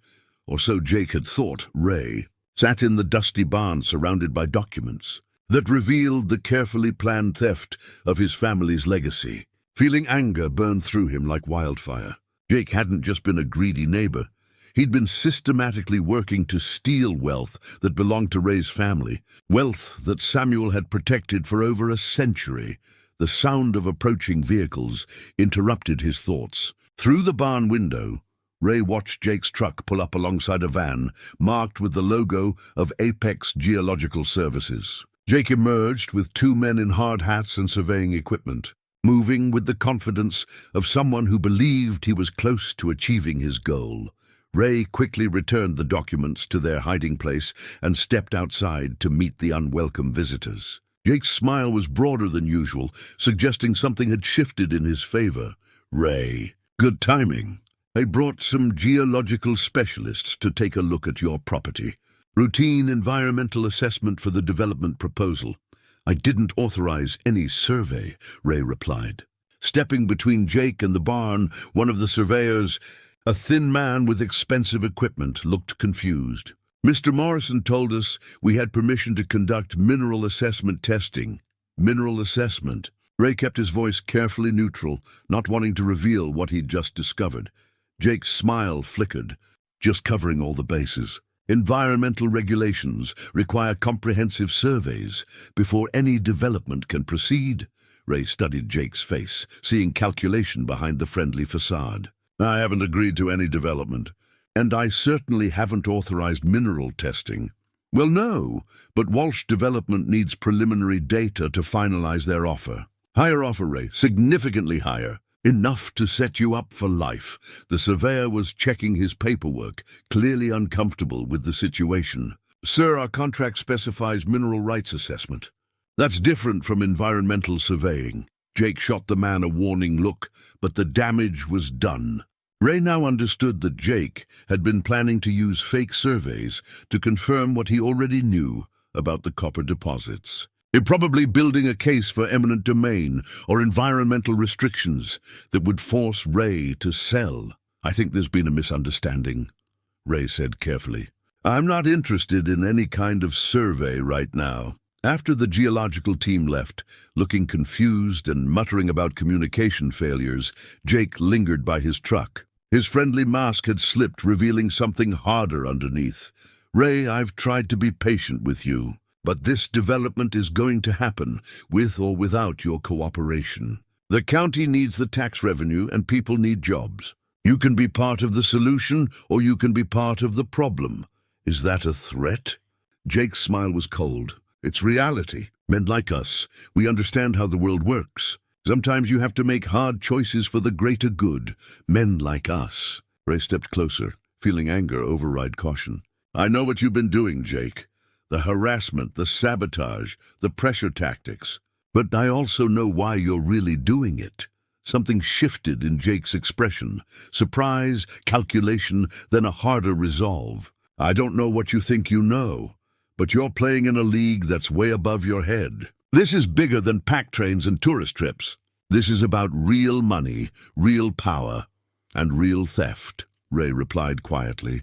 or so Jake had thought. Ray sat in the dusty barn surrounded by documents that revealed the carefully planned theft of his family's legacy. Feeling anger burn through him like wildfire. Jake hadn't just been a greedy neighbor. He'd been systematically working to steal wealth that belonged to Ray's family, wealth that Samuel had protected for over a century. The sound of approaching vehicles interrupted his thoughts. Through the barn window, Ray watched Jake's truck pull up alongside a van marked with the logo of Apex Geological Services. Jake emerged with 2 men in hard hats and surveying equipment, moving with the confidence of someone who believed he was close to achieving his goal. Ray quickly returned the documents to their hiding place and stepped outside to meet the unwelcome visitors. Jake's smile was broader than usual, suggesting something had shifted in his favor. "Ray, good timing. I brought some geological specialists to take a look at your property. Routine environmental assessment for the development proposal. I didn't authorize any survey," Ray replied. Stepping between Jake and the barn, one of the surveyors, a thin man with expensive equipment, looked confused. "Mr. Morrison told us we had permission to conduct mineral assessment testing." Mineral assessment? Ray kept his voice carefully neutral, not wanting to reveal what he'd just discovered. Jake's smile flickered. "Just covering all the bases. Environmental regulations require comprehensive surveys before any development can proceed." Ray studied Jake's face, seeing calculation behind the friendly facade. "I haven't agreed to any development, and I certainly haven't authorized mineral testing." "Well, no, but Walsh Development needs preliminary data to finalize their offer." "Higher offer, Ray, significantly higher. Enough to set you up for life." The surveyor was checking his paperwork, clearly uncomfortable with the situation. "Sir, our contract specifies mineral rights assessment. That's different from environmental surveying." Jake shot the man a warning look, but the damage was done. Ray now understood that Jake had been planning to use fake surveys to confirm what he already knew about the copper deposits. Probably building a case for eminent domain or environmental restrictions that would force Ray to sell. "I think there's been a misunderstanding," Ray said carefully. "I'm not interested in any kind of survey right now." After the geological team left, looking confused and muttering about communication failures, Jake lingered by his truck. His friendly mask had slipped, revealing something harder underneath. "Ray, I've tried to be patient with you, but this development is going to happen, with or without your cooperation. The county needs the tax revenue and people need jobs. You can be part of the solution or you can be part of the problem. Is that a threat?" Jake's smile was cold. "It's reality. Men like us, we understand how the world works. Sometimes you have to make hard choices for the greater good. Men like us." Ray stepped closer, feeling anger override caution. "I know what you've been doing, Jake. The harassment, the sabotage, the pressure tactics. But I also know why you're really doing it." Something shifted in Jake's expression. Surprise, calculation, then a harder resolve. "I don't know what you think you know, but you're playing in a league that's way above your head. This is bigger than pack trains and tourist trips. This is about real money, real power, and real theft," Ray replied quietly.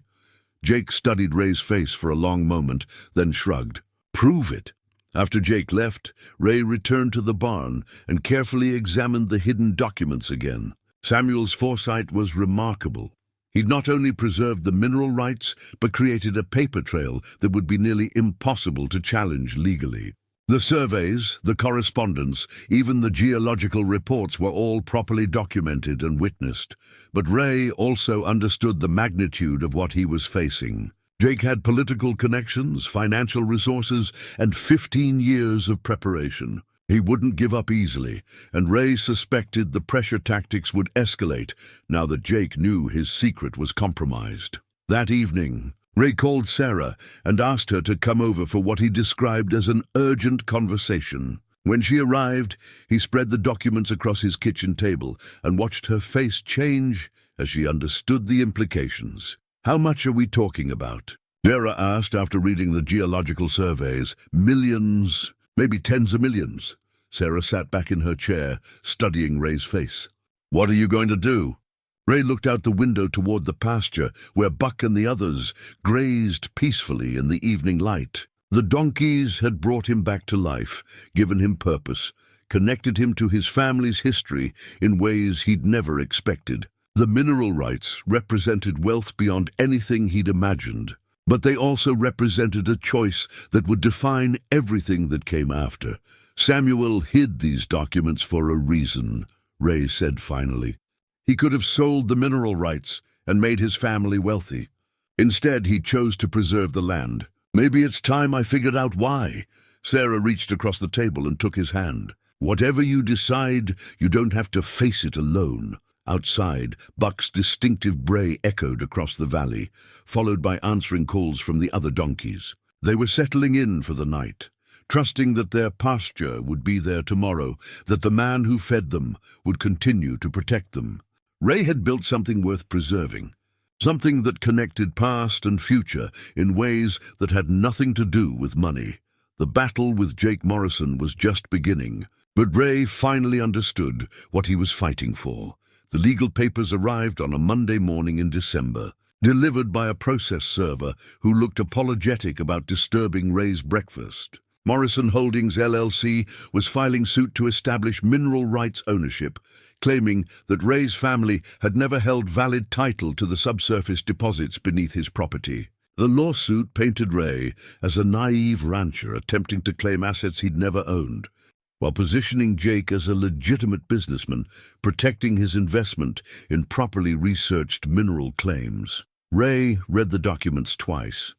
Jake studied Ray's face for a long moment, then shrugged. "Prove it." After Jake left, Ray returned to the barn and carefully examined the hidden documents again. Samuel's foresight was remarkable. He'd not only preserved the mineral rights, but created a paper trail that would be nearly impossible to challenge legally. The surveys, the correspondence, even the geological reports were all properly documented and witnessed. But Ray also understood the magnitude of what he was facing. Jake had political connections, financial resources, and 15 years of preparation. He wouldn't give up easily, and Ray suspected the pressure tactics would escalate now that Jake knew his secret was compromised. That evening, Ray called Sarah and asked her to come over for what he described as an urgent conversation. When she arrived, he spread the documents across his kitchen table and watched her face change as she understood the implications. "How much are we talking about?" Sarah asked after reading the geological surveys. "Millions, maybe tens of millions." Sarah sat back in her chair, studying Ray's face. "What are you going to do?" Ray looked out the window toward the pasture, where Buck and the others grazed peacefully in the evening light. The donkeys had brought him back to life, given him purpose, connected him to his family's history in ways he'd never expected. The mineral rights represented wealth beyond anything he'd imagined, but they also represented a choice that would define everything that came after. "Samuel hid these documents for a reason," Ray said finally. "He could have sold the mineral rights and made his family wealthy. Instead, he chose to preserve the land. Maybe it's time I figured out why." Sarah reached across the table and took his hand. "Whatever you decide, you don't have to face it alone." Outside, Buck's distinctive bray echoed across the valley, followed by answering calls from the other donkeys. They were settling in for the night, trusting that their pasture would be there tomorrow, that the man who fed them would continue to protect them. Ray had built something worth preserving, something that connected past and future in ways that had nothing to do with money. The battle with Jake Morrison was just beginning, But Ray finally understood what he was fighting for. The legal papers arrived on a Monday morning in December, delivered by a process server who looked apologetic about disturbing Ray's breakfast. Morrison Holdings LLC was filing suit to establish mineral rights ownership, claiming that Ray's family had never held valid title to the subsurface deposits beneath his property. The lawsuit painted Ray as a naive rancher attempting to claim assets he'd never owned, while positioning Jake as a legitimate businessman, protecting his investment in properly researched mineral claims. Ray read the documents twice,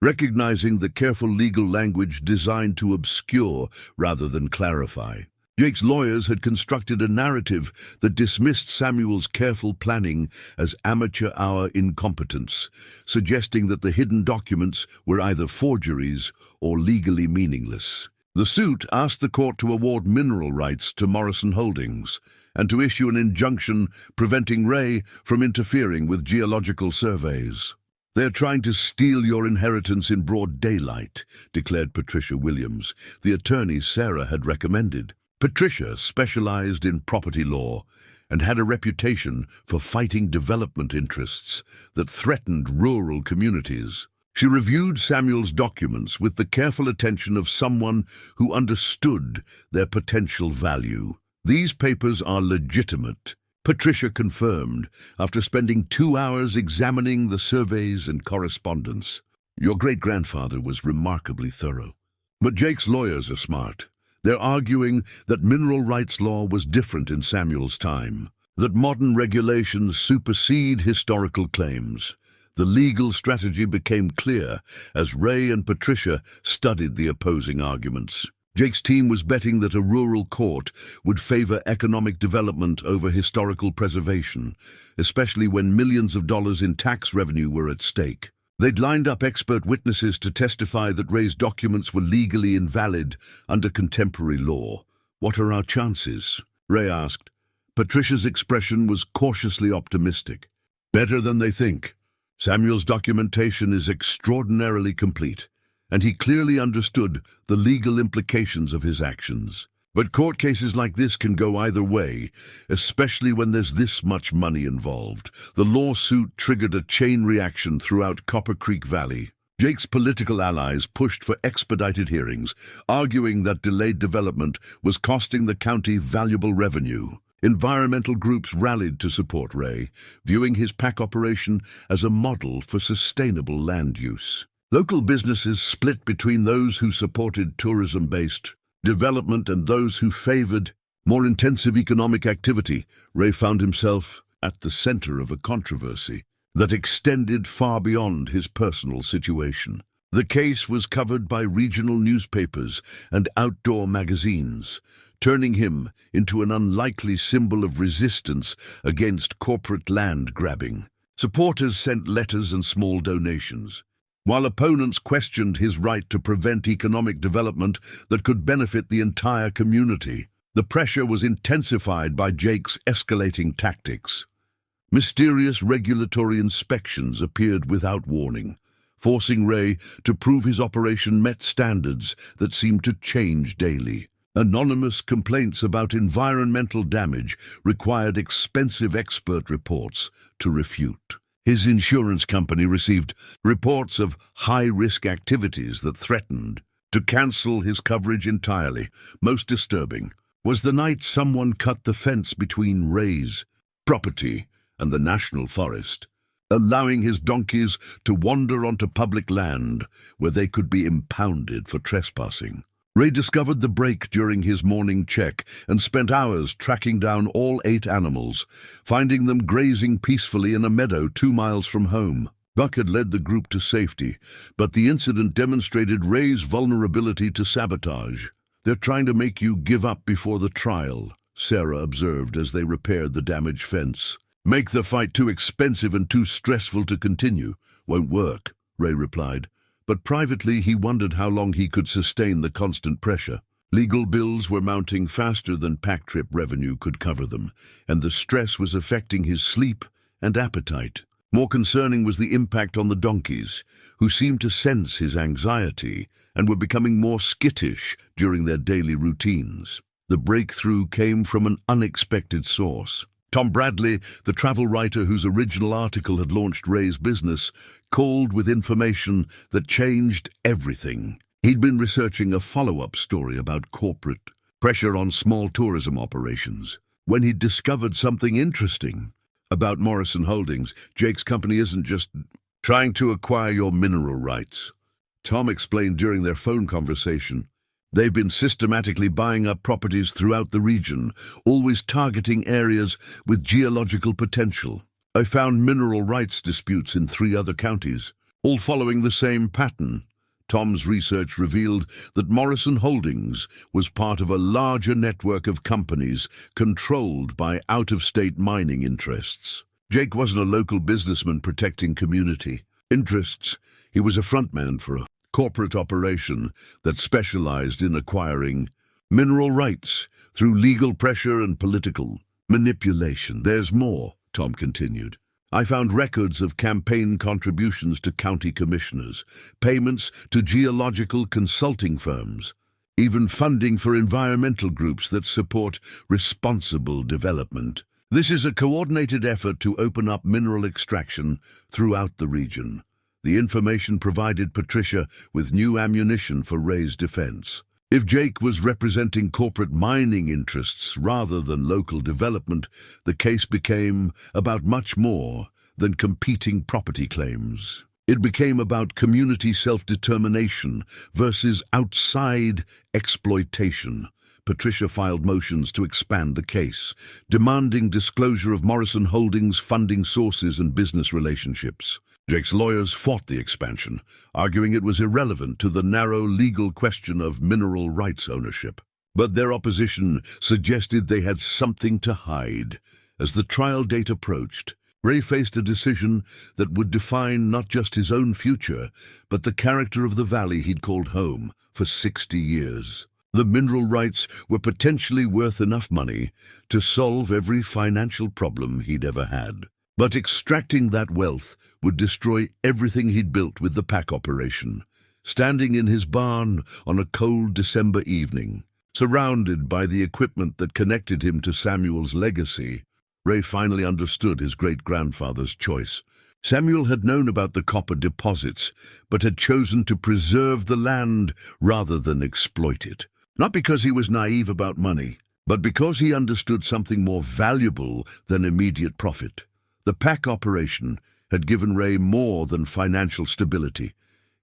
recognizing the careful legal language designed to obscure rather than clarify. Jake's lawyers had constructed a narrative that dismissed Samuel's careful planning as amateur-hour incompetence, suggesting that the hidden documents were either forgeries or legally meaningless. The suit asked the court to award mineral rights to Morrison Holdings and to issue an injunction preventing Ray from interfering with geological surveys. "They're trying to steal your inheritance in broad daylight," declared Patricia Williams, the attorney Sarah had recommended. Patricia specialized in property law and had a reputation for fighting development interests that threatened rural communities. She reviewed Samuel's documents with the careful attention of someone who understood their potential value. "These papers are legitimate," Patricia confirmed after spending 2 hours examining the surveys and correspondence. "Your great-grandfather was remarkably thorough. But Jake's lawyers are smart. They're arguing that mineral rights law was different in Samuel's time, that modern regulations supersede historical claims." The legal strategy became clear as Ray and Patricia studied the opposing arguments. Jake's team was betting that a rural court would favor economic development over historical preservation, especially when millions of dollars in tax revenue were at stake. They'd lined up expert witnesses to testify that Ray's documents were legally invalid under contemporary law. "What are our chances?" Ray asked. Patricia's expression was cautiously optimistic. "Better than they think. Samuel's documentation is extraordinarily complete, and he clearly understood the legal implications of his actions. But court cases like this can go either way, especially when there's this much money involved." The lawsuit triggered a chain reaction throughout Copper Creek Valley. Jake's political allies pushed for expedited hearings, arguing that delayed development was costing the county valuable revenue. Environmental groups rallied to support Ray, viewing his PAC operation as a model for sustainable land use. Local businesses split between those who supported tourism-based development and those who favored more intensive economic activity. Ray found himself at the center of a controversy that extended far beyond his personal situation. The case was covered by regional newspapers and outdoor magazines, turning him into an unlikely symbol of resistance against corporate land grabbing. Supporters sent letters and small donations, while opponents questioned his right to prevent economic development that could benefit the entire community. The pressure was intensified by Jake's escalating tactics. Mysterious regulatory inspections appeared without warning, forcing Ray to prove his operation met standards that seemed to change daily. Anonymous complaints about environmental damage required expensive expert reports to refute. His insurance company received reports of high-risk activities that threatened to cancel his coverage entirely. Most disturbing was the night someone cut the fence between Ray's property and the national forest, allowing his donkeys to wander onto public land where they could be impounded for trespassing. Ray discovered the break during his morning check and spent hours tracking down all 8 animals, finding them grazing peacefully in a meadow 2 miles from home. Buck had led the group to safety, but the incident demonstrated Ray's vulnerability to sabotage. "They're trying to make you give up before the trial," Sarah observed as they repaired the damaged fence. "Make the fight too expensive and too stressful to continue. Won't work," Ray replied. But privately he wondered how long he could sustain the constant pressure. Legal bills were mounting faster than pack trip revenue could cover them, and the stress was affecting his sleep and appetite. More concerning was the impact on the donkeys, who seemed to sense his anxiety and were becoming more skittish during their daily routines. The breakthrough came from an unexpected source. Tom Bradley, the travel writer whose original article had launched Ray's business, called with information that changed everything. He'd been researching a follow-up story about corporate pressure on small tourism operations when he'd discovered something interesting about Morrison Holdings. Jake's company isn't just trying to acquire your mineral rights, Tom explained during their phone conversation. They've been systematically buying up properties throughout the region, always targeting areas with geological potential. I found mineral rights disputes in 3 other counties, all following the same pattern. Tom's research revealed that Morrison Holdings was part of a larger network of companies controlled by out-of-state mining interests. Jake wasn't a local businessman protecting community interests. He was a frontman for a corporate operation that specialized in acquiring mineral rights through legal pressure and political manipulation. There's more, Tom continued. I found records of campaign contributions to county commissioners, payments to geological consulting firms, even funding for environmental groups that support responsible development. This is a coordinated effort to open up mineral extraction throughout the region. The information provided Patricia with new ammunition for Ray's defense. If Jake was representing corporate mining interests rather than local development, the case became about much more than competing property claims. It became about community self-determination versus outside exploitation. Patricia filed motions to expand the case, demanding disclosure of Morrison Holdings' funding sources and business relationships. Jake's lawyers fought the expansion, arguing it was irrelevant to the narrow legal question of mineral rights ownership. But their opposition suggested they had something to hide. As the trial date approached, Ray faced a decision that would define not just his own future, but the character of the valley he'd called home for 60 years. The mineral rights were potentially worth enough money to solve every financial problem he'd ever had. But extracting that wealth would destroy everything he'd built with the pack operation. Standing in his barn on a cold December evening, surrounded by the equipment that connected him to Samuel's legacy, Ray finally understood his great-grandfather's choice. Samuel had known about the copper deposits, but had chosen to preserve the land rather than exploit it. Not because he was naive about money, but because he understood something more valuable than immediate profit. The pack operation had given Ray more than financial stability.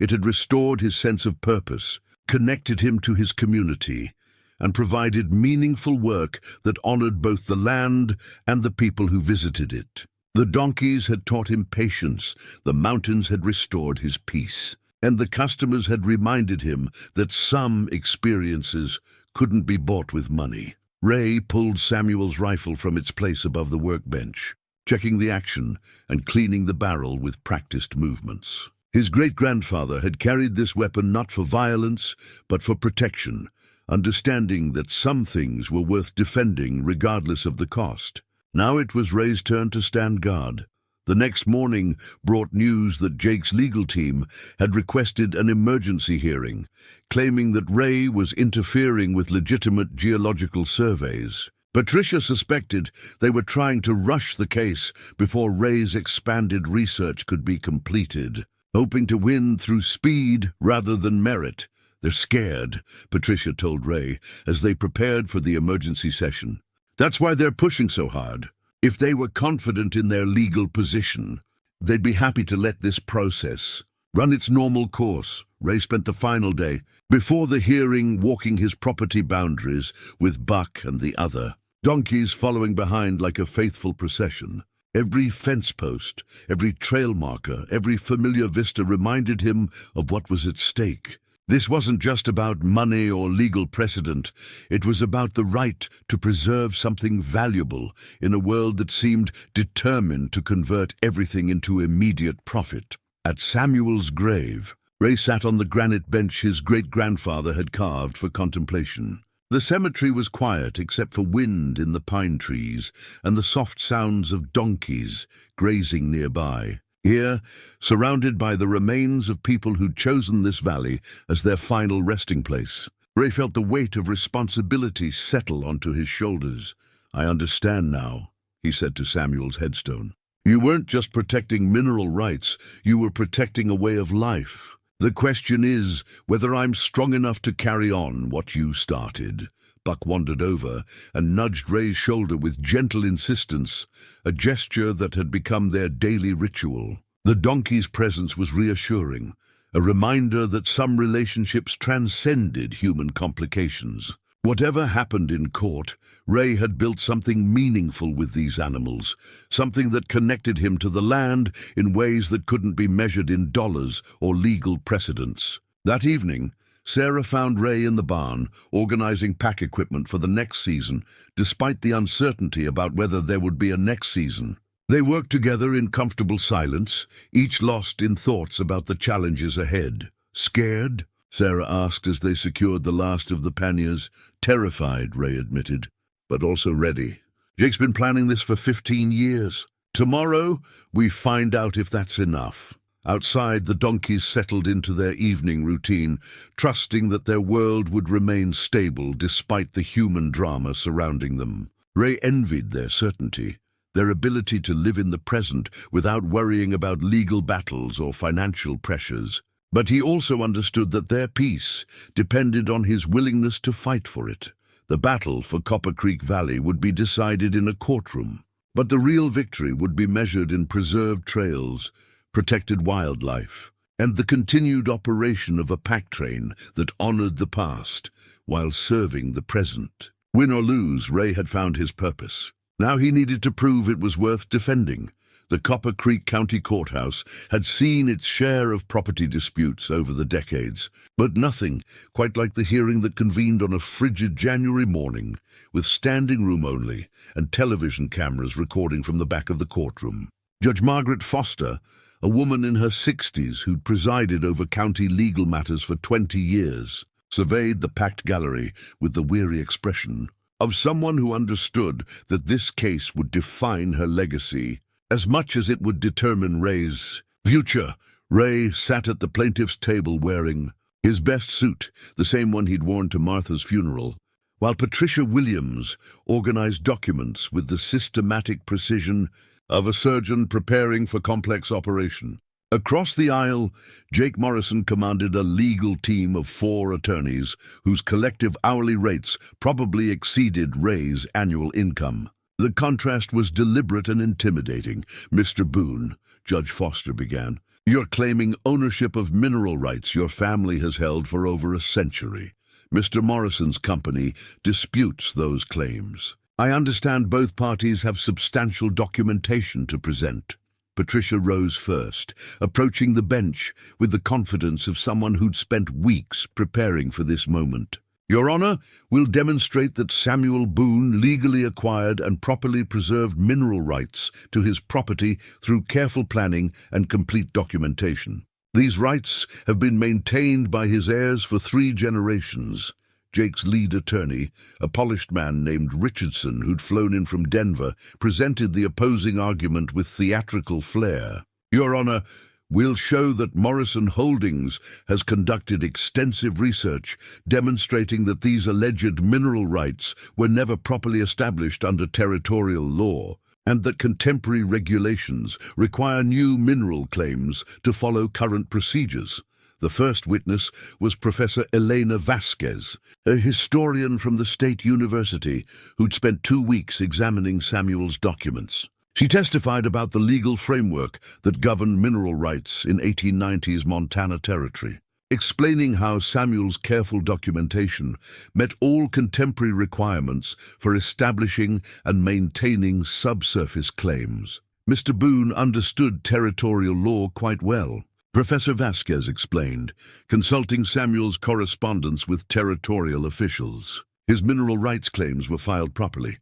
It had restored his sense of purpose, connected him to his community, and provided meaningful work that honored both the land and the people who visited it. The donkeys had taught him patience, the mountains had restored his peace, and the customers had reminded him that some experiences couldn't be bought with money. Ray pulled Samuel's rifle from its place above the workbench, checking the action and cleaning the barrel with practiced movements. His great-grandfather had carried this weapon not for violence, but for protection, understanding that some things were worth defending regardless of the cost. Now it was Ray's turn to stand guard. The next morning brought news that Jake's legal team had requested an emergency hearing, claiming that Ray was interfering with legitimate geological surveys. Patricia suspected they were trying to rush the case before Ray's expanded research could be completed, hoping to win through speed rather than merit. They're scared, Patricia told Ray as they prepared for the emergency session. That's why they're pushing so hard. If they were confident in their legal position, they'd be happy to let this process run its normal course. Ray spent the final day before the hearing walking his property boundaries with Buck and the other donkeys following behind like a faithful procession. Every fence post, every trail marker, every familiar vista reminded him of what was at stake. This wasn't just about money or legal precedent. It was about the right to preserve something valuable in a world that seemed determined to convert everything into immediate profit. At Samuel's grave, Ray sat on the granite bench his great-grandfather had carved for contemplation. The cemetery was quiet except for wind in the pine trees and the soft sounds of donkeys grazing nearby. Here, surrounded by the remains of people who'd chosen this valley as their final resting place, Ray felt the weight of responsibility settle onto his shoulders. "I understand now," he said to Samuel's headstone. "You weren't just protecting mineral rights, you were protecting a way of life. The question is whether I'm strong enough to carry on what you started." Buck wandered over and nudged Ray's shoulder with gentle insistence, a gesture that had become their daily ritual. The donkey's presence was reassuring, a reminder that some relationships transcended human complications. Whatever happened in court, Ray had built something meaningful with these animals, something that connected him to the land in ways that couldn't be measured in dollars or legal precedents. That evening, Sarah found Ray in the barn, organizing pack equipment for the next season, despite the uncertainty about whether there would be a next season. They worked together in comfortable silence, each lost in thoughts about the challenges ahead. "Scared?" Sarah asked as they secured the last of the panniers. "Terrified," Ray admitted, "but also ready. Jake's been planning this for 15 years. Tomorrow, we find out if that's enough." Outside, the donkeys settled into their evening routine, trusting that their world would remain stable despite the human drama surrounding them. Ray envied their certainty, their ability to live in the present without worrying about legal battles or financial pressures. But he also understood that their peace depended on his willingness to fight for it. The battle for Copper Creek Valley would be decided in a courtroom, but the real victory would be measured in preserved trails, protected wildlife, and the continued operation of a pack train that honored the past while serving the present. Win or lose, Ray had found his purpose. Now he needed to prove it was worth defending. The Copper Creek County Courthouse had seen its share of property disputes over the decades, but nothing quite like the hearing that convened on a frigid January morning, with standing room only and television cameras recording from the back of the courtroom. Judge Margaret Foster, a woman in her 60s who'd presided over county legal matters for 20 years, surveyed the packed gallery with the weary expression of someone who understood that this case would define her legacy as much as it would determine Ray's future. Ray sat at the plaintiff's table wearing his best suit, the same one he'd worn to Martha's funeral, while Patricia Williams organized documents with the systematic precision of a surgeon preparing for complex operation. Across the aisle, Jake Morrison commanded a legal team of 4 attorneys whose collective hourly rates probably exceeded Ray's annual income. The contrast was deliberate and intimidating. "Mr. Boone," Judge Foster began, "you're claiming ownership of mineral rights your family has held for over a century. Mr. Morrison's company disputes those claims. I understand both parties have substantial documentation to present." Patricia rose first, approaching the bench with the confidence of someone who'd spent weeks preparing for this moment. "Your Honor, we'll demonstrate that Samuel Boone legally acquired and properly preserved mineral rights to his property through careful planning and complete documentation. These rights have been maintained by his heirs for 3 generations. Jake's lead attorney, a polished man named Richardson who'd flown in from Denver, presented the opposing argument with theatrical flair. "Your Honor, we'll show that Morrison Holdings has conducted extensive research demonstrating that these alleged mineral rights were never properly established under territorial law, and that contemporary regulations require new mineral claims to follow current procedures." The first witness was Professor Elena Vasquez, a historian from the State University who'd spent 2 weeks examining Samuel's documents. She testified about the legal framework that governed mineral rights in 1890s Montana Territory, explaining how Samuel's careful documentation met all contemporary requirements for establishing and maintaining subsurface claims. Mr. Boone understood territorial law quite well. Professor Vasquez explained, consulting Samuel's correspondence with territorial officials. His mineral rights claims were filed properly,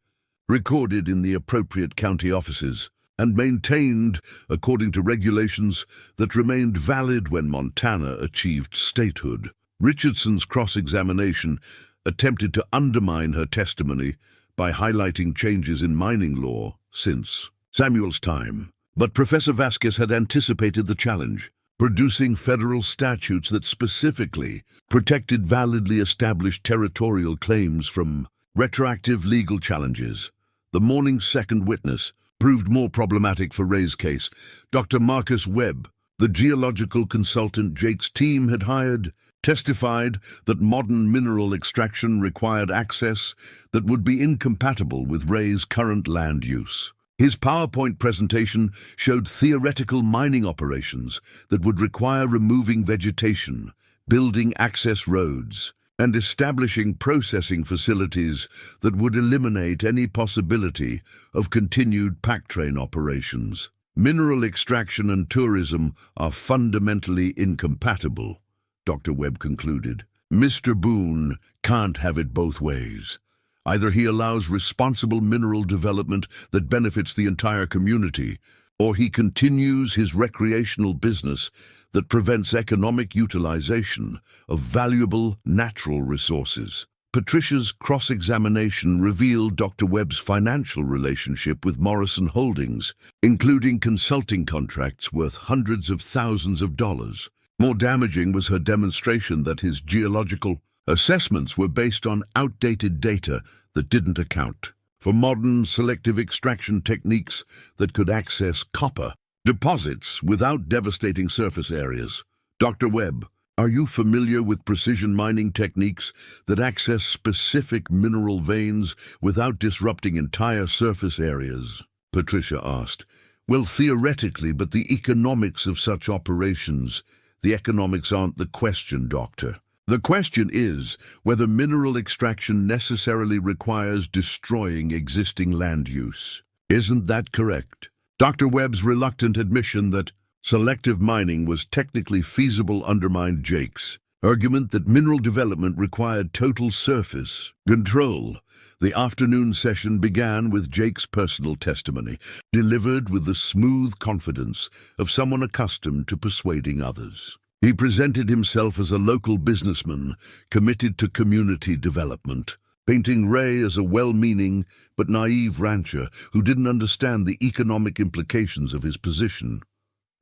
recorded in the appropriate county offices, and maintained according to regulations that remained valid when Montana achieved statehood. Richardson's cross-examination attempted to undermine her testimony by highlighting changes in mining law since Samuel's time. But Professor Vasquez had anticipated the challenge. producing federal statutes that specifically protected validly established territorial claims from retroactive legal challenges. The morning's second witness proved more problematic for Ray's case. Dr. Marcus Webb, the geological consultant Jake's team had hired, testified that modern mineral extraction required access that would be incompatible with Ray's current land use. His PowerPoint presentation showed theoretical mining operations that would require removing vegetation, building access roads, and establishing processing facilities that would eliminate any possibility of continued pack train operations. Mineral extraction and tourism are fundamentally incompatible, Dr. Webb concluded. Mr. Boone can't have it both ways. Either he allows responsible mineral development that benefits the entire community, or he continues his recreational business that prevents economic utilization of valuable natural resources. Patricia's cross-examination revealed Dr. Webb's financial relationship with Morrison Holdings, including consulting contracts worth hundreds of thousands of dollars. More damaging was her demonstration that his geological assessments were based on outdated data that didn't account for modern selective extraction techniques that could access copper deposits without devastating surface areas. Dr. Webb, are you familiar with precision mining techniques that access specific mineral veins without disrupting entire surface areas? Patricia asked. Well, theoretically, but the economics of such operations, the economics aren't the question, Doctor. The question is whether mineral extraction necessarily requires destroying existing land use. Isn't that correct? Dr. Webb's reluctant admission that selective mining was technically feasible undermined Jake's argument that mineral development required total surface control. The afternoon session began with Jake's personal testimony, delivered with the smooth confidence of someone accustomed to persuading others. He presented himself as a local businessman committed to community development, painting Ray as a well-meaning but naive rancher who didn't understand the economic implications of his position.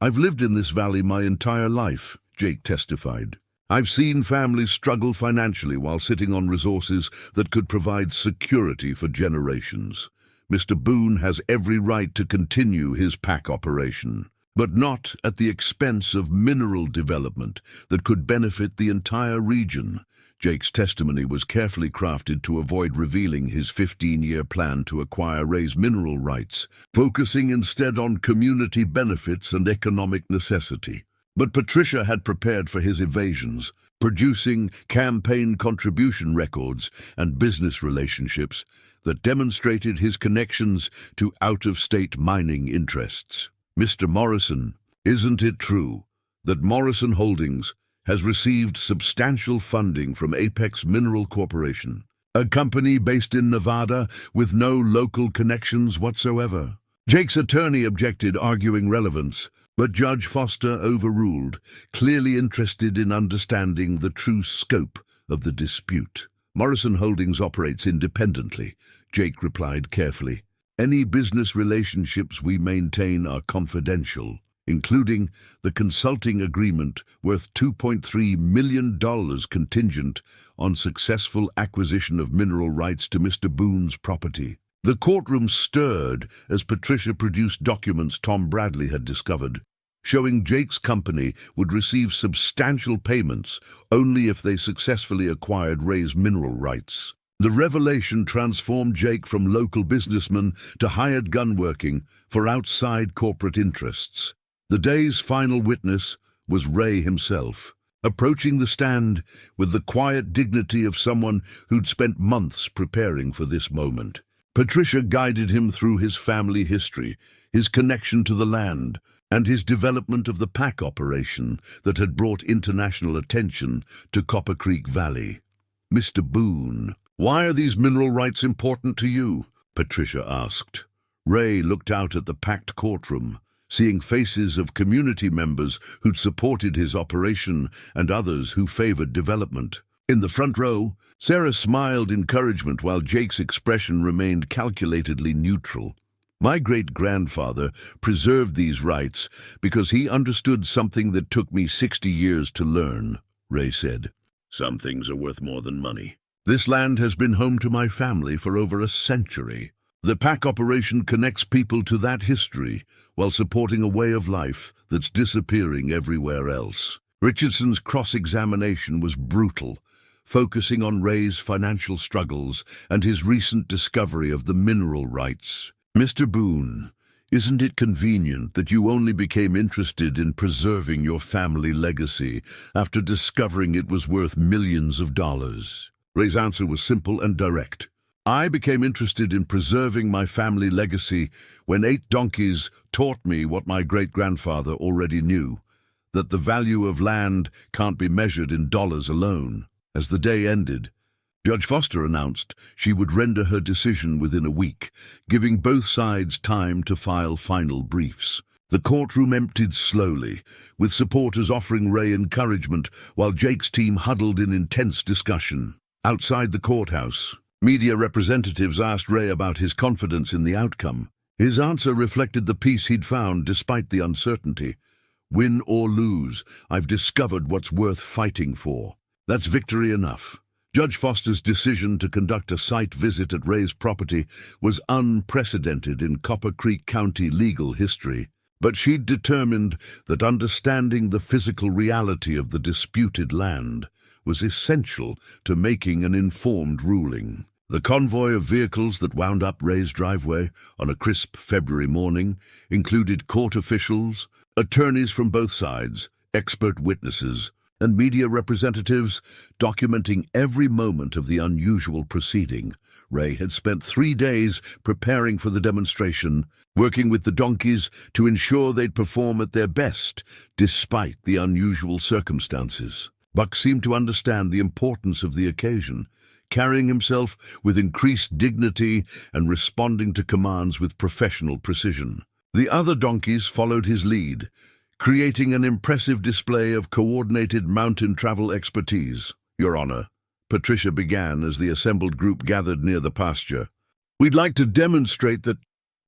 I've lived in this valley my entire life, Jake testified. I've seen families struggle financially while sitting on resources that could provide security for generations. Mr. Boone has every right to continue his pack operation, but not at the expense of mineral development that could benefit the entire region. Jake's testimony was carefully crafted to avoid revealing his 15-year plan to acquire Ray's mineral rights, focusing instead on community benefits and economic necessity. But Patricia had prepared for his evasions, producing campaign contribution records and business relationships that demonstrated his connections to out-of-state mining interests. Mr. Morrison, isn't it true that Morrison Holdings has received substantial funding from Apex Mineral Corporation, a company based in Nevada with no local connections whatsoever? Jake's attorney objected, arguing relevance, but Judge Foster overruled, clearly interested in understanding the true scope of the dispute. Morrison Holdings operates independently, Jake replied carefully. Any business relationships we maintain are confidential, including the consulting agreement worth $2.3 million contingent on successful acquisition of mineral rights to Mr. Boone's property. The courtroom stirred as Patricia produced documents Tom Bradley had discovered, showing Jake's company would receive substantial payments only if they successfully acquired Ray's mineral rights. The revelation transformed Jake from local businessman to hired gun working for outside corporate interests. The day's final witness was Ray himself, approaching the stand with the quiet dignity of someone who'd spent months preparing for this moment. Patricia guided him through his family history, his connection to the land, and his development of the pack operation that had brought international attention to Copper Creek Valley. Mr. Boone, why are these mineral rights important to you? Patricia asked. Ray looked out at the packed courtroom, seeing faces of community members who'd supported his operation and others who favored development. In the front row, Sarah smiled encouragement while Jake's expression remained calculatedly neutral. My great-grandfather preserved these rights because he understood something that took me 60 years to learn, Ray said. Some things are worth more than money. This land has been home to my family for over a century. The pack operation connects people to that history while supporting a way of life that's disappearing everywhere else. Richardson's cross-examination was brutal, focusing on Ray's financial struggles and his recent discovery of the mineral rights. Mr. Boone, isn't it convenient that you only became interested in preserving your family legacy after discovering it was worth millions of dollars? Ray's answer was simple and direct. I became interested in preserving my family legacy when 8 donkeys taught me what my great-grandfather already knew, that the value of land can't be measured in dollars alone. As the day ended, Judge Foster announced she would render her decision within a week, giving both sides time to file final briefs. The courtroom emptied slowly, with supporters offering Ray encouragement while Jake's team huddled in intense discussion. Outside the courthouse, media representatives asked Ray about his confidence in the outcome. His answer reflected the peace he'd found despite the uncertainty. Win or lose, I've discovered what's worth fighting for. That's victory enough. Judge Foster's decision to conduct a site visit at Ray's property was unprecedented in Copper Creek County legal history, but she'd determined that understanding the physical reality of the disputed land was essential to making an informed ruling. The convoy of vehicles that wound up Ray's driveway on a crisp February morning included court officials, attorneys from both sides, expert witnesses, and media representatives documenting every moment of the unusual proceeding. Ray had spent 3 days preparing for the demonstration, working with the donkeys to ensure they'd perform at their best, despite the unusual circumstances. Buck seemed to understand the importance of the occasion, carrying himself with increased dignity and responding to commands with professional precision. The other donkeys followed his lead, creating an impressive display of coordinated mountain travel expertise. Your Honor, Patricia began as the assembled group gathered near the pasture. We'd like to demonstrate that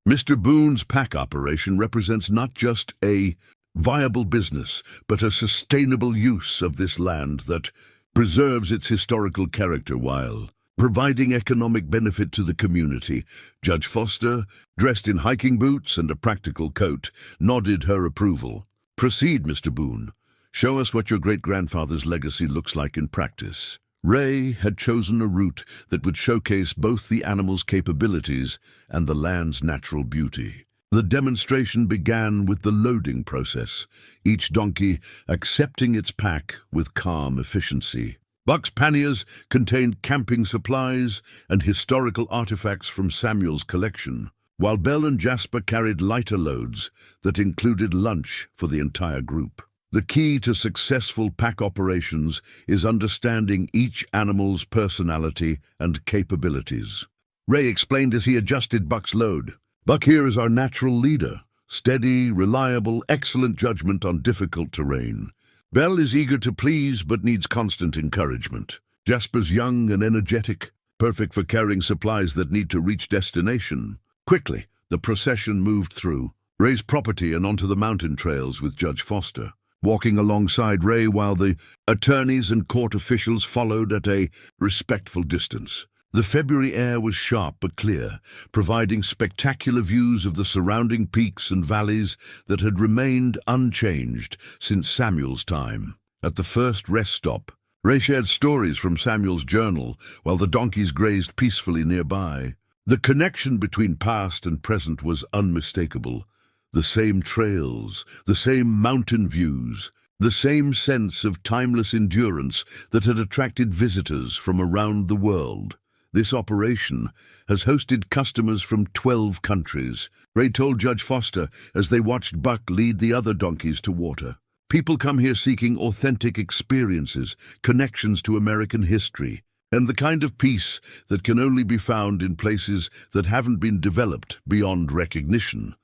Mr. Boone's pack operation represents not just a viable business, but a sustainable use of this land that preserves its historical character while providing economic benefit to the community. Judge Foster, dressed in hiking boots and a practical coat, nodded her approval. Proceed, Mr. Boone. Show us what your great-grandfather's legacy looks like in practice. Ray had chosen a route that would showcase both the animal's capabilities and the land's natural beauty. The demonstration began with the loading process, each donkey accepting its pack with calm efficiency. Buck's panniers contained camping supplies and historical artifacts from Samuel's collection, while Belle and Jasper carried lighter loads that included lunch for the entire group. The key to successful pack operations is understanding each animal's personality and capabilities. Ray explained as he adjusted Buck's load. Buck here is our natural leader, steady, reliable, excellent judgment on difficult terrain. Belle is eager to please but needs constant encouragement. Jasper's young and energetic, perfect for carrying supplies that need to reach destination. Quickly, the procession moved through Ray's property and onto the mountain trails with Judge Foster, walking alongside Ray while the attorneys and court officials followed at a respectful distance. The February air was sharp but clear, providing spectacular views of the surrounding peaks and valleys that had remained unchanged since Samuel's time. At the first rest stop, Ray shared stories from Samuel's journal while the donkeys grazed peacefully nearby. The connection between past and present was unmistakable. The same trails, the same mountain views, the same sense of timeless endurance that had attracted visitors from around the world. This operation has hosted customers from 12 countries, Ray told Judge Foster as they watched Buck lead the other donkeys to water. People come here seeking authentic experiences, connections to American history, and the kind of peace that can only be found in places that haven't been developed beyond recognition.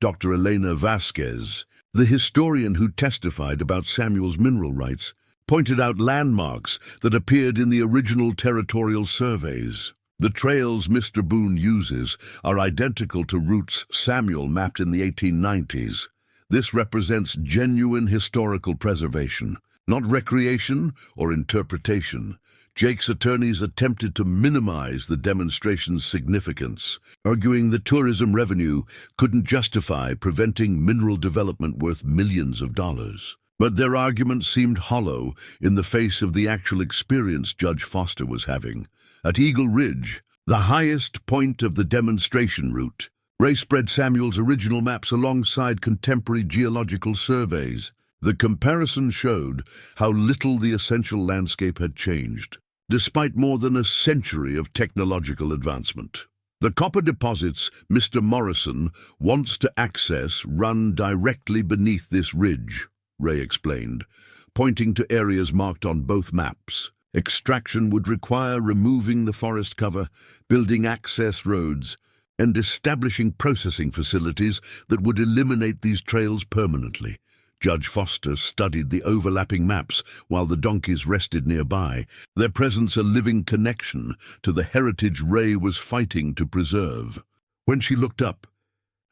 Dr. Elena Vasquez, the historian who testified about Samuel's mineral rights, pointed out landmarks that appeared in the original territorial surveys. The trails Mr. Boone uses are identical to routes Samuel mapped in the 1890s. This represents genuine historical preservation, not recreation or interpretation. Jake's attorneys attempted to minimize the demonstration's significance, arguing that tourism revenue couldn't justify preventing mineral development worth millions of dollars. But their argument seemed hollow in the face of the actual experience Judge Foster was having. At Eagle Ridge, the highest point of the demonstration route, Ray spread Samuel's original maps alongside contemporary geological surveys. The comparison showed how little the essential landscape had changed, despite more than a century of technological advancement. The copper deposits Mr. Morrison wants to access run directly beneath this ridge, Ray explained, pointing to areas marked on both maps. Extraction would require removing the forest cover, building access roads, and establishing processing facilities that would eliminate these trails permanently. Judge Foster studied the overlapping maps while the donkeys rested nearby, their presence a living connection to the heritage Ray was fighting to preserve. When she looked up,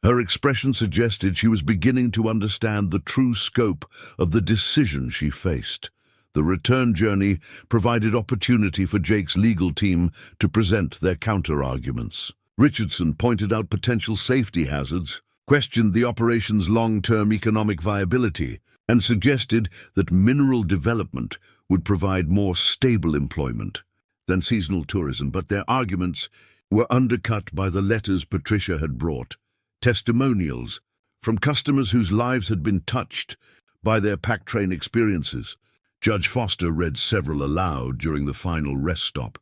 her expression suggested she was beginning to understand the true scope of the decision she faced. The return journey provided opportunity for Jake's legal team to present their counter-arguments. Richardson pointed out potential safety hazards, questioned the operation's long-term economic viability, and suggested that mineral development would provide more stable employment than seasonal tourism, but their arguments were undercut by the letters Patricia had brought, testimonials from customers whose lives had been touched by their pack train experiences. Judge Foster read several aloud during the final rest stop,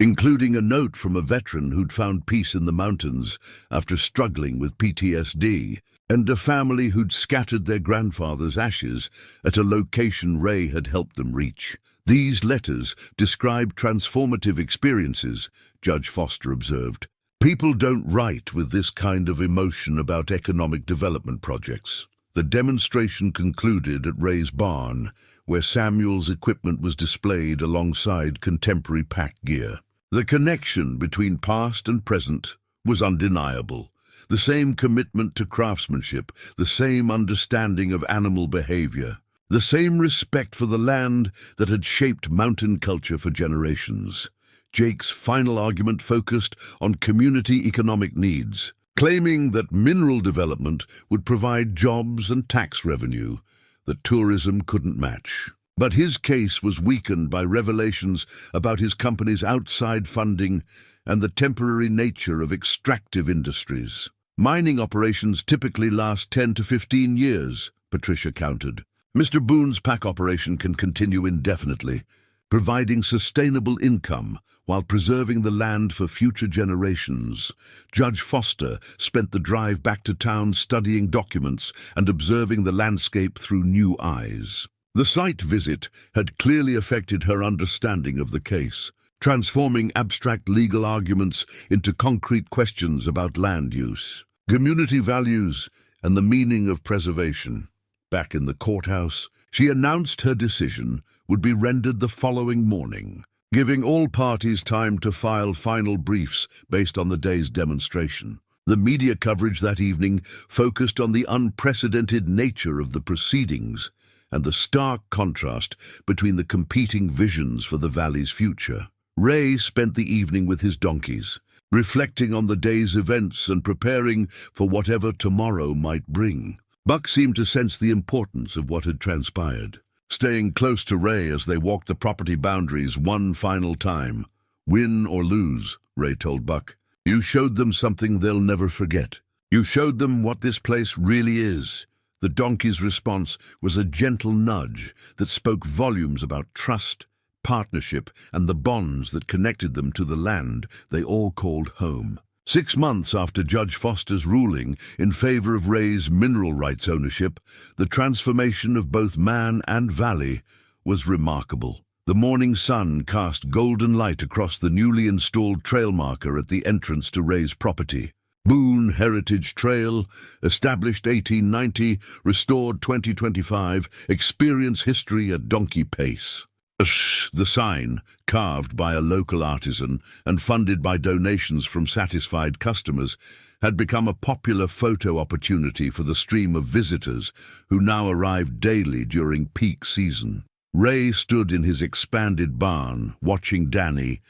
including a note from a veteran who'd found peace in the mountains after struggling with PTSD, and a family who'd scattered their grandfather's ashes at a location Ray had helped them reach. These letters describe transformative experiences, Judge Foster observed. People don't write with this kind of emotion about economic development projects. The demonstration concluded at Ray's barn, where Samuel's equipment was displayed alongside contemporary pack gear. The connection between past and present was undeniable. The same commitment to craftsmanship, the same understanding of animal behavior, the same respect for the land that had shaped mountain culture for generations. Jake's final argument focused on community economic needs, claiming that mineral development would provide jobs and tax revenue that tourism couldn't match. But his case was weakened by revelations about his company's outside funding and the temporary nature of extractive industries. Mining operations typically last 10 to 15 years, Patricia countered. Mr. Boone's pack operation can continue indefinitely, providing sustainable income while preserving the land for future generations. Judge Foster spent the drive back to town studying documents and observing the landscape through new eyes. The site visit had clearly affected her understanding of the case, transforming abstract legal arguments into concrete questions about land use, community values, and the meaning of preservation. Back in the courthouse, she announced her decision would be rendered the following morning, giving all parties time to file final briefs based on the day's demonstration. The media coverage that evening focused on the unprecedented nature of the proceedings and the stark contrast between the competing visions for the valley's future. Ray spent the evening with his donkeys, reflecting on the day's events and preparing for whatever tomorrow might bring. Buck seemed to sense the importance of what had transpired, staying close to Ray as they walked the property boundaries one final time. Win or lose, Ray told Buck, you showed them something they'll never forget. You showed them what this place really is. The donkey's response was a gentle nudge that spoke volumes about trust, partnership, and the bonds that connected them to the land they all called home. 6 months after Judge Foster's ruling in favor of Ray's mineral rights ownership, the transformation of both man and valley was remarkable. The morning sun cast golden light across the newly installed trail marker at the entrance to Ray's property. Boone Heritage Trail, established 1890, restored 2025, experience history at donkey pace. The sign, carved by a local artisan and funded by donations from satisfied customers, had become a popular photo opportunity for the stream of visitors who now arrived daily during peak season. Ray stood in his expanded barn, watching Danny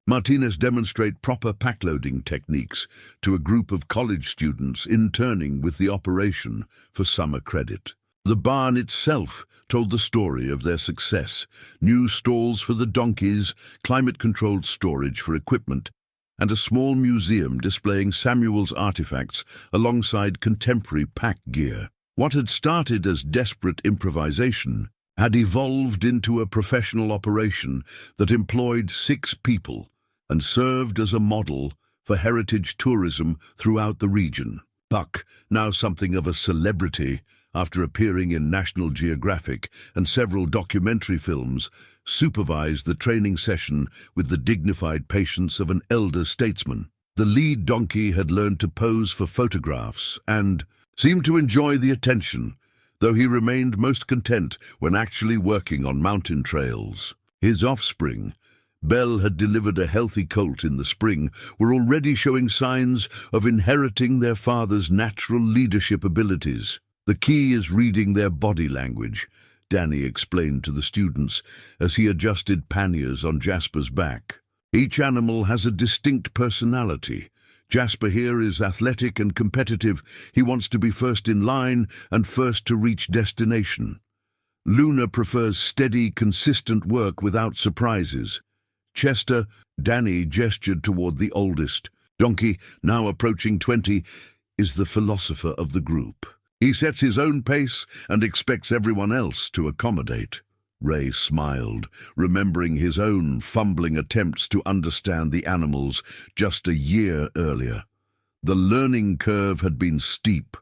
Martinez demonstrate proper packloading techniques to a group of college students interning with the operation for summer credit. The barn itself told the story of their success: new stalls for the donkeys, climate-controlled storage for equipment, and a small museum displaying Samuel's artifacts alongside contemporary pack gear. What had started as desperate improvisation had evolved into a professional operation that employed 6 people and served as a model for heritage tourism throughout the region. Buck, now something of a celebrity after appearing in National Geographic and several documentary films, supervised the training session with the dignified patience of an elder statesman. The lead donkey had learned to pose for photographs and seemed to enjoy the attention, though he remained most content when actually working on mountain trails. His offspring, Belle had delivered a healthy colt in the spring, were already showing signs of inheriting their father's natural leadership abilities. The key is reading their body language, Danny explained to the students as he adjusted panniers on Jasper's back. Each animal has a distinct personality. Jasper here is athletic and competitive. He wants to be first in line and first to reach destination. Luna prefers steady, consistent work without surprises. Chester, Danny gestured toward the oldest. Donkey, now approaching 20, is the philosopher of the group. He sets his own pace and expects everyone else to accommodate. Ray smiled, remembering his own fumbling attempts to understand the animals just a year earlier. The learning curve had been steep,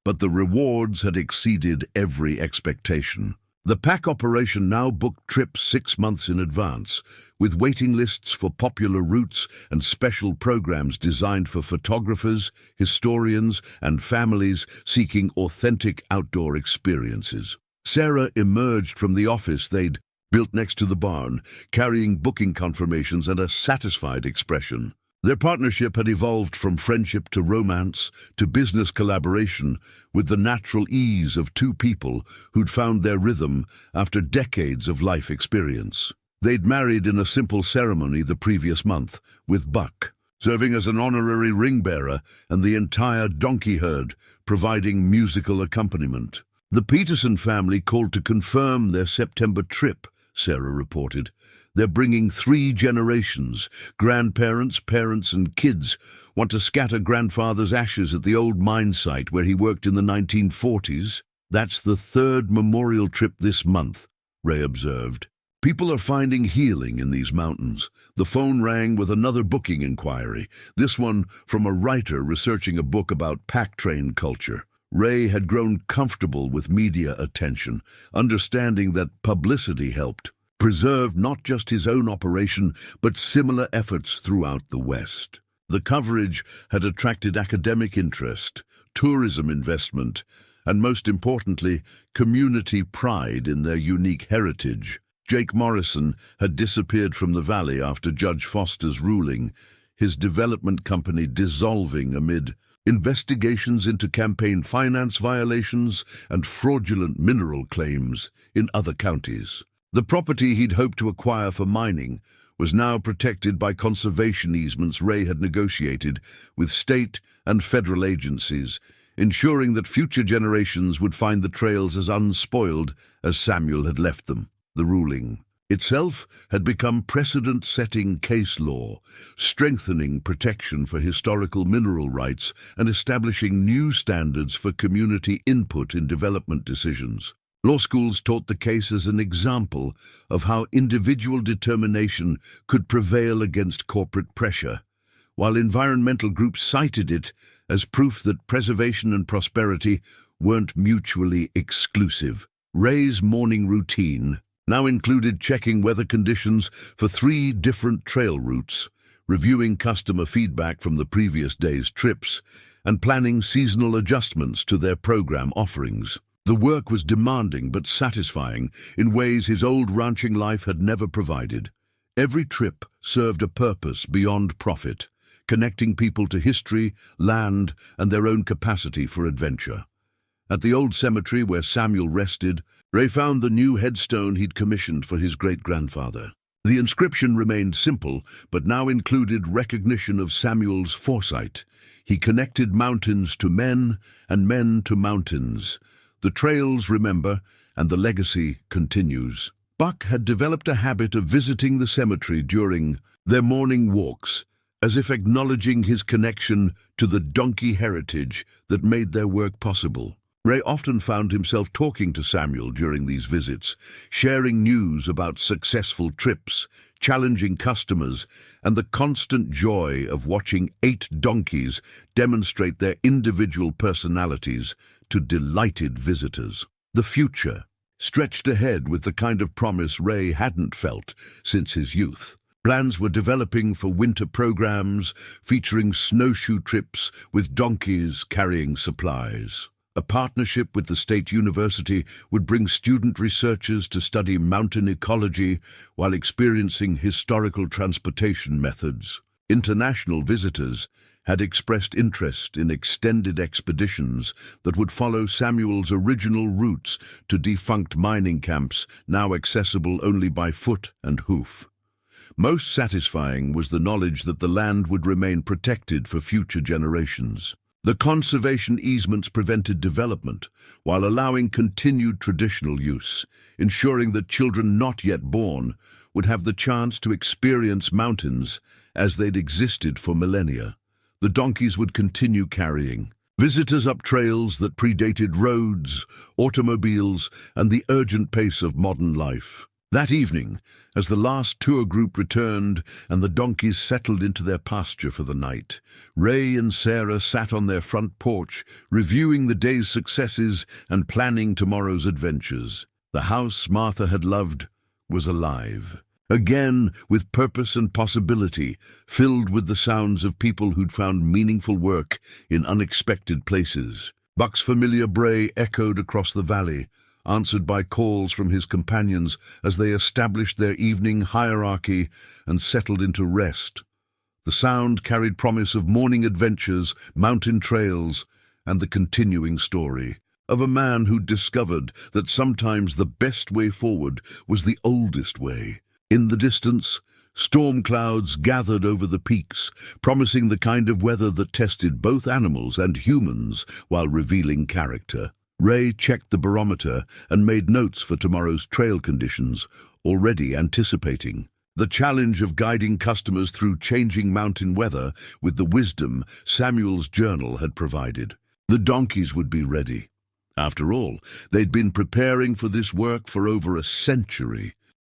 but the rewards had exceeded every expectation. The pack operation now booked trips 6 months in advance, with waiting lists for popular routes and special programs designed for photographers, historians, and families seeking authentic outdoor experiences. Sarah emerged from the office they'd built next to the barn, carrying booking confirmations and a satisfied expression. Their partnership had evolved from friendship to romance to business collaboration, with the natural ease of 2 people who'd found their rhythm after decades of life experience. They'd married in a simple ceremony the previous month, with Buck serving as an honorary ring-bearer and the entire donkey herd providing musical accompaniment. The Peterson family called to confirm their September trip, Sarah reported. They're bringing 3 generations. Grandparents, parents, and kids want to scatter grandfather's ashes at the old mine site where he worked in the 1940s. That's the 3rd memorial trip this month, Ray observed. People are finding healing in these mountains. The phone rang with another booking inquiry, this one from a writer researching a book about pack train culture. Ray had grown comfortable with media attention, understanding that publicity helped preserve not just his own operation, but similar efforts throughout the West. The coverage had attracted academic interest, tourism investment, and most importantly, community pride in their unique heritage. Jake Morrison had disappeared from the valley after Judge Foster's ruling, his development company dissolving amid investigations into campaign finance violations and fraudulent mineral claims in other counties. The property he'd hoped to acquire for mining was now protected by conservation easements Ray had negotiated with state and federal agencies, ensuring that future generations would find the trails as unspoiled as Samuel had left them. The ruling itself had become precedent-setting case law, strengthening protection for historical mineral rights and establishing new standards for community input in development decisions. Law schools taught the case as an example of how individual determination could prevail against corporate pressure, while environmental groups cited it as proof that preservation and prosperity weren't mutually exclusive. Ray's morning routine now included checking weather conditions for 3 different trail routes, reviewing customer feedback from the previous day's trips, and planning seasonal adjustments to their program offerings. The work was demanding but satisfying in ways his old ranching life had never provided. Every trip served a purpose beyond profit, connecting people to history, land, and their own capacity for adventure. At the old cemetery where Samuel rested, Ray found the new headstone he'd commissioned for his great-grandfather. The inscription remained simple, but now included recognition of Samuel's foresight. He connected mountains to men and men to mountains. The trails remember, and the legacy continues. Buck had developed a habit of visiting the cemetery during their morning walks, as if acknowledging his connection to the donkey heritage that made their work possible. Ray often found himself talking to Samuel during these visits, sharing news about successful trips, challenging customers, and the constant joy of watching 8 donkeys demonstrate their individual personalities to delighted visitors. The future stretched ahead with the kind of promise Ray hadn't felt since his youth. Plans were developing for winter programs featuring snowshoe trips with donkeys carrying supplies. A partnership with the state university would bring student researchers to study mountain ecology while experiencing historical transportation methods. International visitors had expressed interest in extended expeditions that would follow Samuel's original routes to defunct mining camps, now accessible only by foot and hoof. Most satisfying was the knowledge that the land would remain protected for future generations. The conservation easements prevented development while allowing continued traditional use, ensuring that children not yet born would have the chance to experience mountains as they'd existed for millennia. The donkeys would continue carrying visitors up trails that predated roads, automobiles, and the urgent pace of modern life. That evening, as the last tour group returned and the donkeys settled into their pasture for the night, Ray and Sarah sat on their front porch, reviewing the day's successes and planning tomorrow's adventures. The house Martha had loved was alive, again with purpose and possibility, filled with the sounds of people who'd found meaningful work in unexpected places. Buck's familiar bray echoed across the valley, answered by calls from his companions as they established their evening hierarchy and settled into rest. The sound carried promise of morning adventures, mountain trails, and the continuing story of a man who discovered that sometimes the best way forward was the oldest way. In the distance, storm clouds gathered over the peaks, promising the kind of weather that tested both animals and humans while revealing character. Ray checked the barometer and made notes for tomorrow's trail conditions, already anticipating the challenge of guiding customers through changing mountain weather with the wisdom Samuel's journal had provided. The donkeys would be ready. After all, they'd been preparing for this work for over a century.